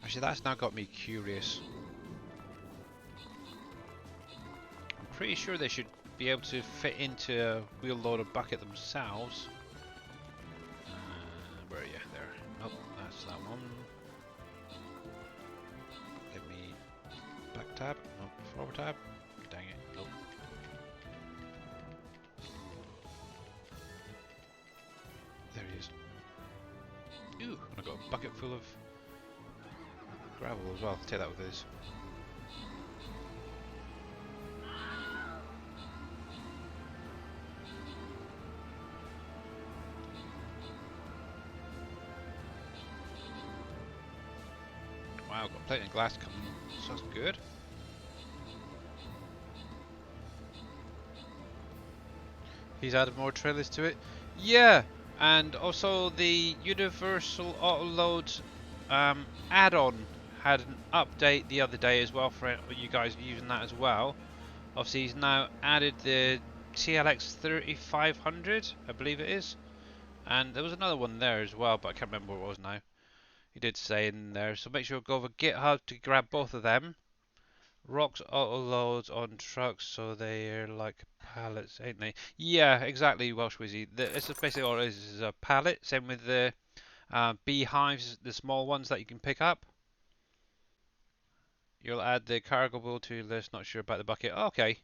Actually, that's now got me curious. I'm pretty sure they should be able to fit into a wheel load of bucket themselves. Where are you? There. Nope, that's that one. Give me back tab. Nope, forward tab. Dang it. Nope. There he is. Ooh, I got a bucket full of gravel as well. Take that with us. Wow, got plate and glass coming, so that's good. He's added more trailers to it. Yeah, and also the Universal Autoload add-on had an update the other day as well for you guys using that as well. Obviously, he's now added the TLX 3500, I believe it is, and there was another one there as well, but I can't remember what it was now. He did say in there, so make sure to go over GitHub to grab both of them. Rocks auto loads on trucks, so they're like pallets, ain't they? Yeah, exactly, Welsh Wizzy. This is basically all it is a pallet. Same with the beehives, the small ones that you can pick up. You'll add the cargo bull to your list, not sure about the bucket. Okay.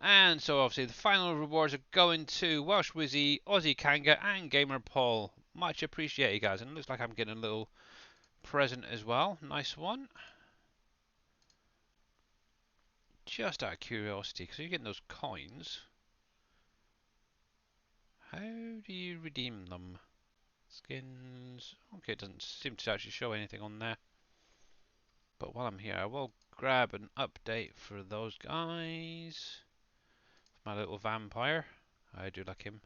And so obviously the final rewards are going to Welsh Wizzy, Aussie Kanga, and Gamer Paul. Much appreciated, guys. And it looks like I'm getting a little present as well. Nice one. Just out of curiosity, because you're getting those coins. How do you redeem them? Skins. Okay, it doesn't seem to actually show anything on there. But while I'm here, I will grab an update for those guys. My little vampire. I do like him.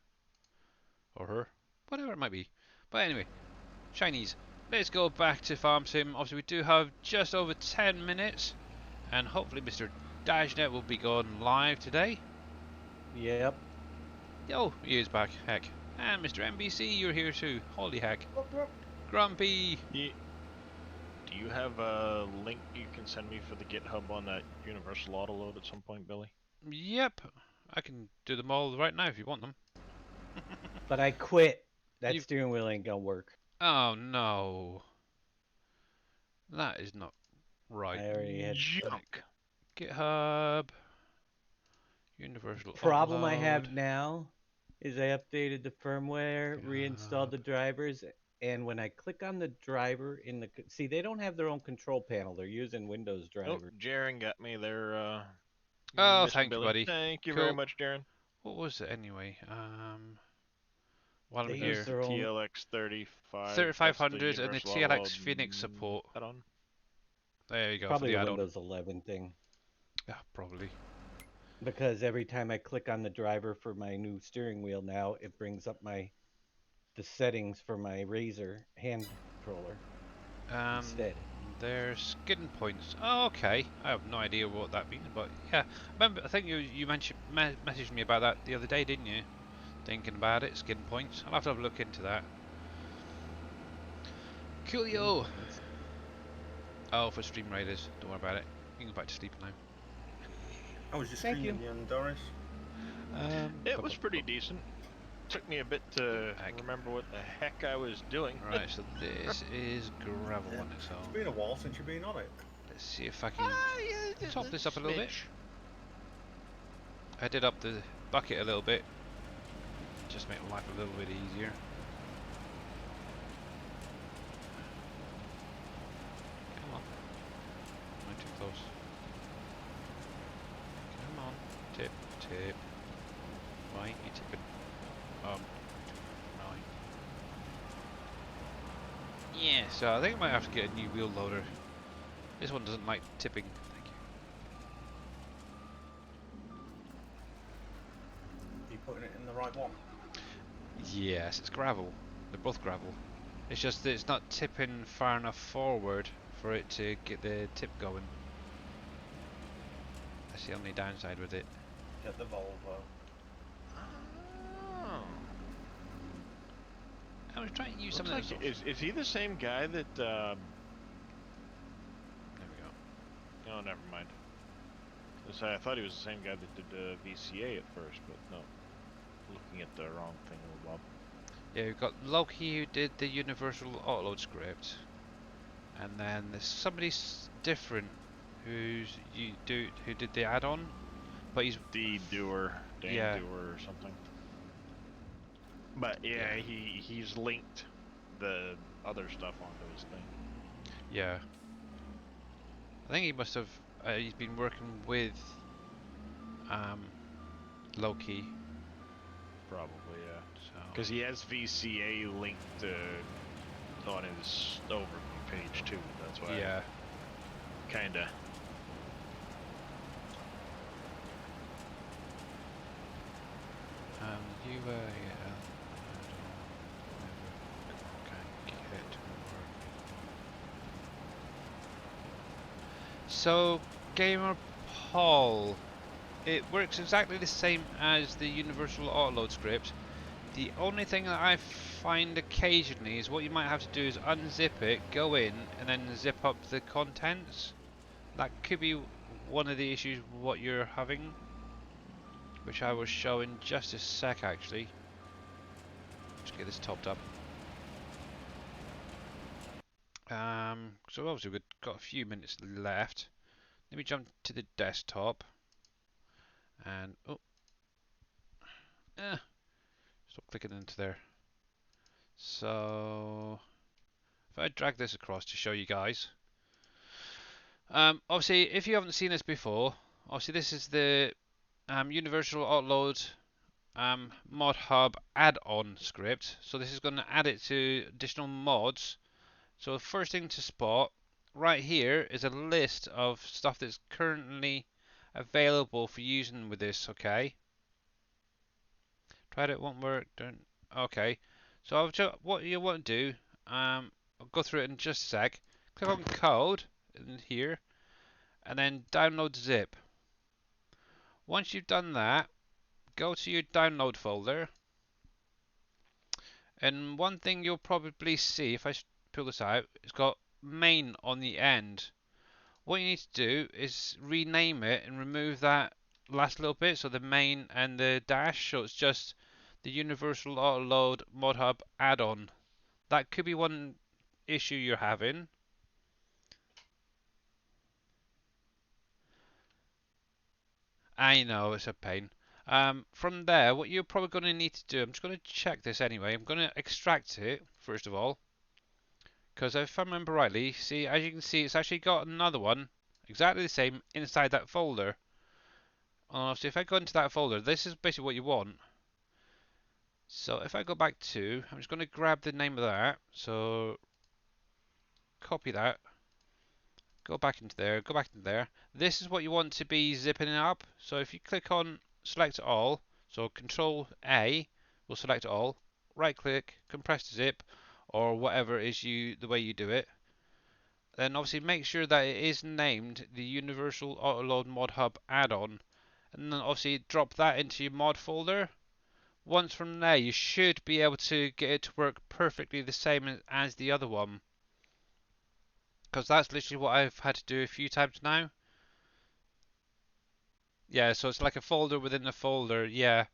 Or her. Whatever it might be. But anyway, Chinese. Let's go back to Farm Sim. Obviously, we do have just over 10 minutes. And hopefully Mr. Dashnet will be going live today. Yep. Oh, he is back. Heck. And Mr. NBC, you're here too. Holy heck. Grumpy. Do you have a link you can send me for the GitHub on that Universal Autoload at some point, Billy? Yep. I can do them all right now if you want them. But I quit. That You- steering wheel ain't gonna work. Oh no. That is not right. I already had. Junk. GitHub. Universal Problem I Autoload. have now is I updated the firmware, reinstalled the drivers, and when I click on the driver in the see, they don't have their own control panel. They're using Windows Oh, driver. Jaren got me there. Oh, Mr. thank you, Billy. buddy. Thank you Cool. very much, Jaren. What was it anyway? While I'm They here. use their own. TLX 35. 3500 and the Universal TLX Autoload Phoenix support. add-on. There you go. Probably for the a add-on. Windows 11 thing. Yeah, probably. because every time I click on the driver for my new steering wheel now, it brings up the settings for my Razer hand controller Um, instead. there's skin points. Oh, okay. I have no idea what that means, but yeah. Remember, I think you mentioned messaged me about that the other day, didn't you? Thinking about it, skin points. I'll have to have a look into that. Skin Coolio. points. Oh, for Stream Raiders. Don't worry about it. You can go back to sleep now. How was your Thank you. streaming, Doris? It was pretty decent. Took me a bit to remember what the heck I was doing. Right, so this is gravel Yeah. on it, so It's been a while since you've been on it. let's see if I can top this up a little bit. Smidge. I did up the bucket a little bit, just make life a little bit easier. Come on, not too close. Come on, tip, tip. Right, you tip it. Right. Yeah, so I think I might have to get a new wheel loader. This one doesn't like tipping. Thank you. You putting it in the right one? Yes, it's gravel. They're both gravel. It's just that it's not tipping far enough forward for it to get the tip going. That's the only downside with it. Get the Volvo. Oh. I was trying to use some Looks of like, those. is he the same guy that? There we go. Oh, never mind. I thought he was the same guy that did VCA at first, but no. Looking at the wrong thing, Bob. Yeah, we've got Loki who did the Universal Autoload script, and then there's somebody different who did the add-on, but he's D Doer, Dan Yeah. Doer or something. But yeah, Yeah. he's linked the other stuff onto his thing. yeah. I think he must have. He's been working with Loki, Probably, yeah. so Because he has VCA linked on his overview page too. That's why. yeah. Kinda. You yeah. Can't get to work. So, Gamer Paul, it works exactly the same as the Universal Autoload script. The only thing that I find occasionally is what you might have to do is unzip it, go in, and then zip up the contents. That could be one of the issues with what you're having, which I will show in just a sec actually. Just get this topped up. So obviously we've got a few minutes left. Let me jump to the desktop and stop clicking into there. So if I drag this across to show you guys, obviously if you haven't seen this before, obviously this is the Universal Autoload Mod Hub add-on script. So this is going to add it to additional mods. So the first thing to spot right here is a list of stuff that's currently available for using with this. Okay. Tried it, won't work. Don't. Okay. So what you want to do, I'll go through it in just a sec. Click on code in here, and then download zip. Once you've done that, go to your download folder. And one thing you'll probably see if I pull this out, it's got main on the end. What you need to do is rename it and remove that last little bit, so the main and the dash, so it's just the Universal Autoload Mod Hub add-on. That could be one issue you're having. I know, it's a pain. From there, what you're probably going to need to do, I'm just going to check this anyway. I'm going to extract it, first of all. Because if I remember rightly, see, as you can see, it's actually got another one, exactly the same, inside that folder. So if I go into that folder, this is basically what you want. So if I go back to, I'm just going to grab the name of that. So copy that, Go back into there, go back into there. This is what you want to be zipping up. So if you click on select all, so Control A will select all, right click, compress to zip, or whatever is the way you do it. Then obviously make sure that it is named the Universal Autoload Mod Hub add-on, and then obviously drop that into your mod folder. Once from there, you should be able to get it to work perfectly the same as the other one, because that's literally what I've had to do a few times now. Yeah, so it's like a folder within a folder. Yeah.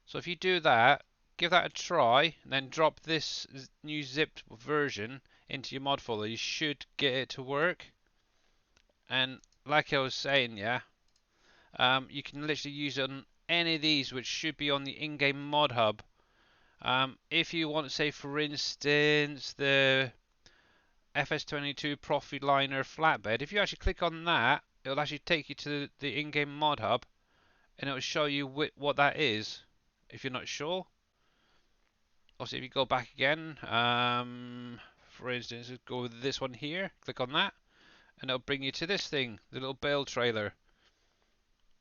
So if you do that, give that a try, and then drop this new zipped version into your mod folder, you should get it to work. And like I was saying, yeah, you can literally use it on any of these, which should be on the in-game mod hub. If you want to say, for instance, the FS22 Profiliner flatbed, if you actually click on that, it'll actually take you to the in-game mod hub, and it will show you what that is. If you're not sure, also if you go back again, for instance, go with this one here, click on that, and it'll bring you to this thing, the little bale trailer.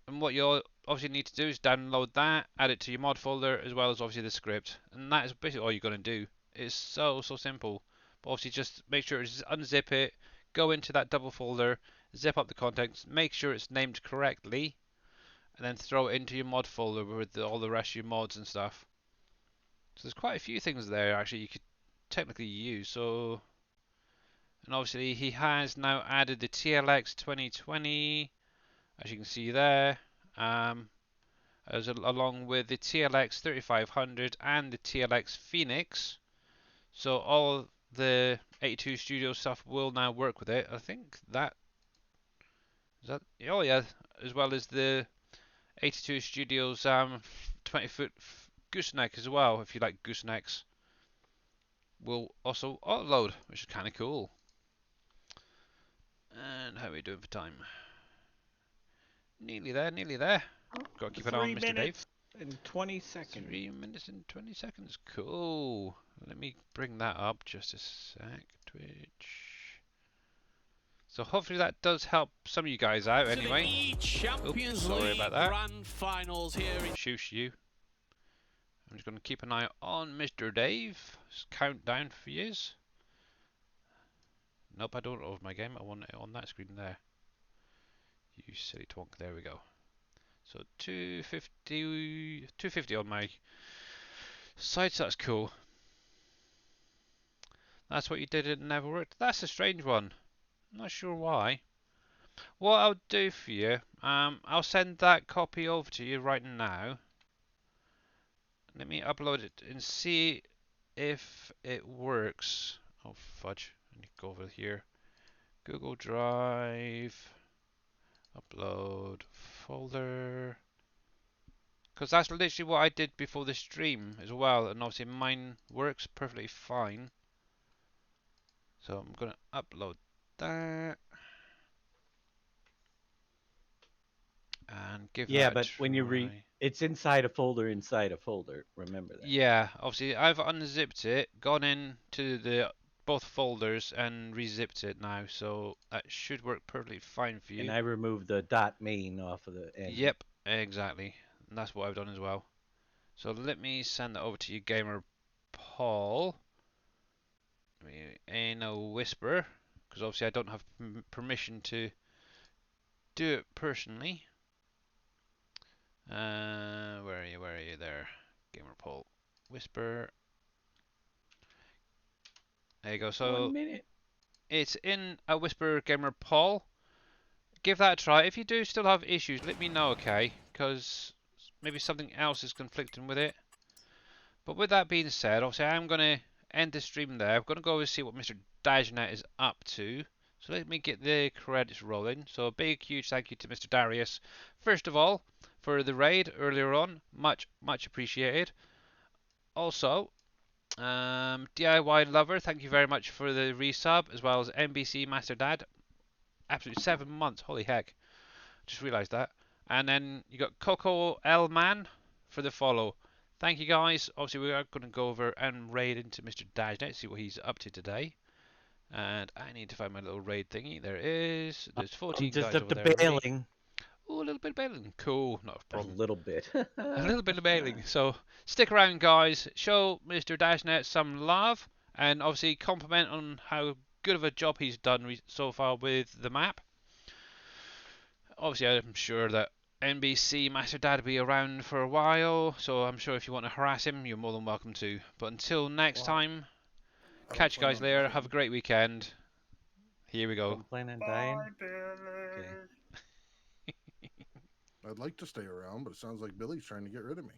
And what you'll obviously need to do is download that, add it to your mod folder, as well as obviously the script, and that is basically all you're going to do. It's so simple. But obviously just make sure to unzip it, go into that double folder, zip up the contents, make sure it's named correctly, and then throw it into your mod folder with all the rest of your mods and stuff. So there's quite a few things there actually you could technically use. So, and obviously he has now added the TLX 2020, as you can see there, along with the TLX 3500 and the TLX Phoenix. So all the 82 Studio stuff will now work with it. I think that is that. Oh yeah, as well as the 82 Studios 20-foot gooseneck as well. If you like goosenecks, will also upload, which is kind of cool. And how are we doing for time? Nearly there, nearly there. Got to keep an eye on Mr. 3 Dave. minutes and 20 seconds. 3 minutes and 20 seconds. Cool. Let me bring that up just a sec. Twitch. So hopefully that does help some of you guys out anyway. Oops, sorry about that. Grand finals here in Shoosh you. I'm just going to keep an eye on Mr. Dave. Just count down for yous. Nope, I don't over my game. I want it on that screen there. You silly twonk. There we go. So 250 on my site, so that's cool. That's what you did, it never worked. That's a strange one. I'm not sure why. What I'll do for you, I'll send that copy over to you right now. Let me upload it and see if it works. Oh fudge, I need to go over here. Google Drive, upload folder. Because that's literally what I did before the stream as well, and obviously mine works perfectly fine. So I'm going to upload that. And give Yeah, that a but when you try. it's inside a folder inside a folder. Remember that. Yeah, obviously I've unzipped it, gone into the both folders and rezipped it now, so that should work perfectly fine for you. And I removed the .main off of the end. Yep, exactly. And that's what I've done as well. So let me send that over to you, Gamer Paul. In a whisper, because obviously I don't have permission to do it personally. Where are you? Where are you? There, Gamer Paul. Whisper. There you go. So 1 minute. it's in a whisper, Gamer Paul. Give that a try. If you do still have issues, let me know, okay? Because maybe something else is conflicting with it. But with that being said, obviously I'm going to end the stream there. I'm going to go and see what Mr. Dajnet is up to. So let me get the credits rolling. So a big, huge thank you to Mr. Darius, first of all, for the raid earlier on. Much appreciated. Also, DIY Lover, thank you very much for the resub, as well as NBC Master Dad. Absolutely 7 months, holy heck. Just realised that. And then you got Coco L Man for the follow. Thank you guys. Obviously we are going to go over and raid into Mr. Dajnet, see what he's up to today. And I need to find my little raid thingy. There it is. There's I'm 14 just guys up over to there already. bailing. Oh, a little bit of bailing. Cool, not a A problem. little bit. A little bit of bailing. So stick around, guys. Show Mr. Dashnet some love, and obviously compliment on how good of a job he's done so far with the map. Obviously, I'm sure that NBC Master Dad will be around for a while, so I'm sure if you want to harass him, you're more than welcome to. But until next Well, time, I don't catch you plan guys on later. dying. Have a great weekend. Here we go. Don't plan on dying. Bye, Billy. Okay. I'd like to stay around, but it sounds like Billy's trying to get rid of me.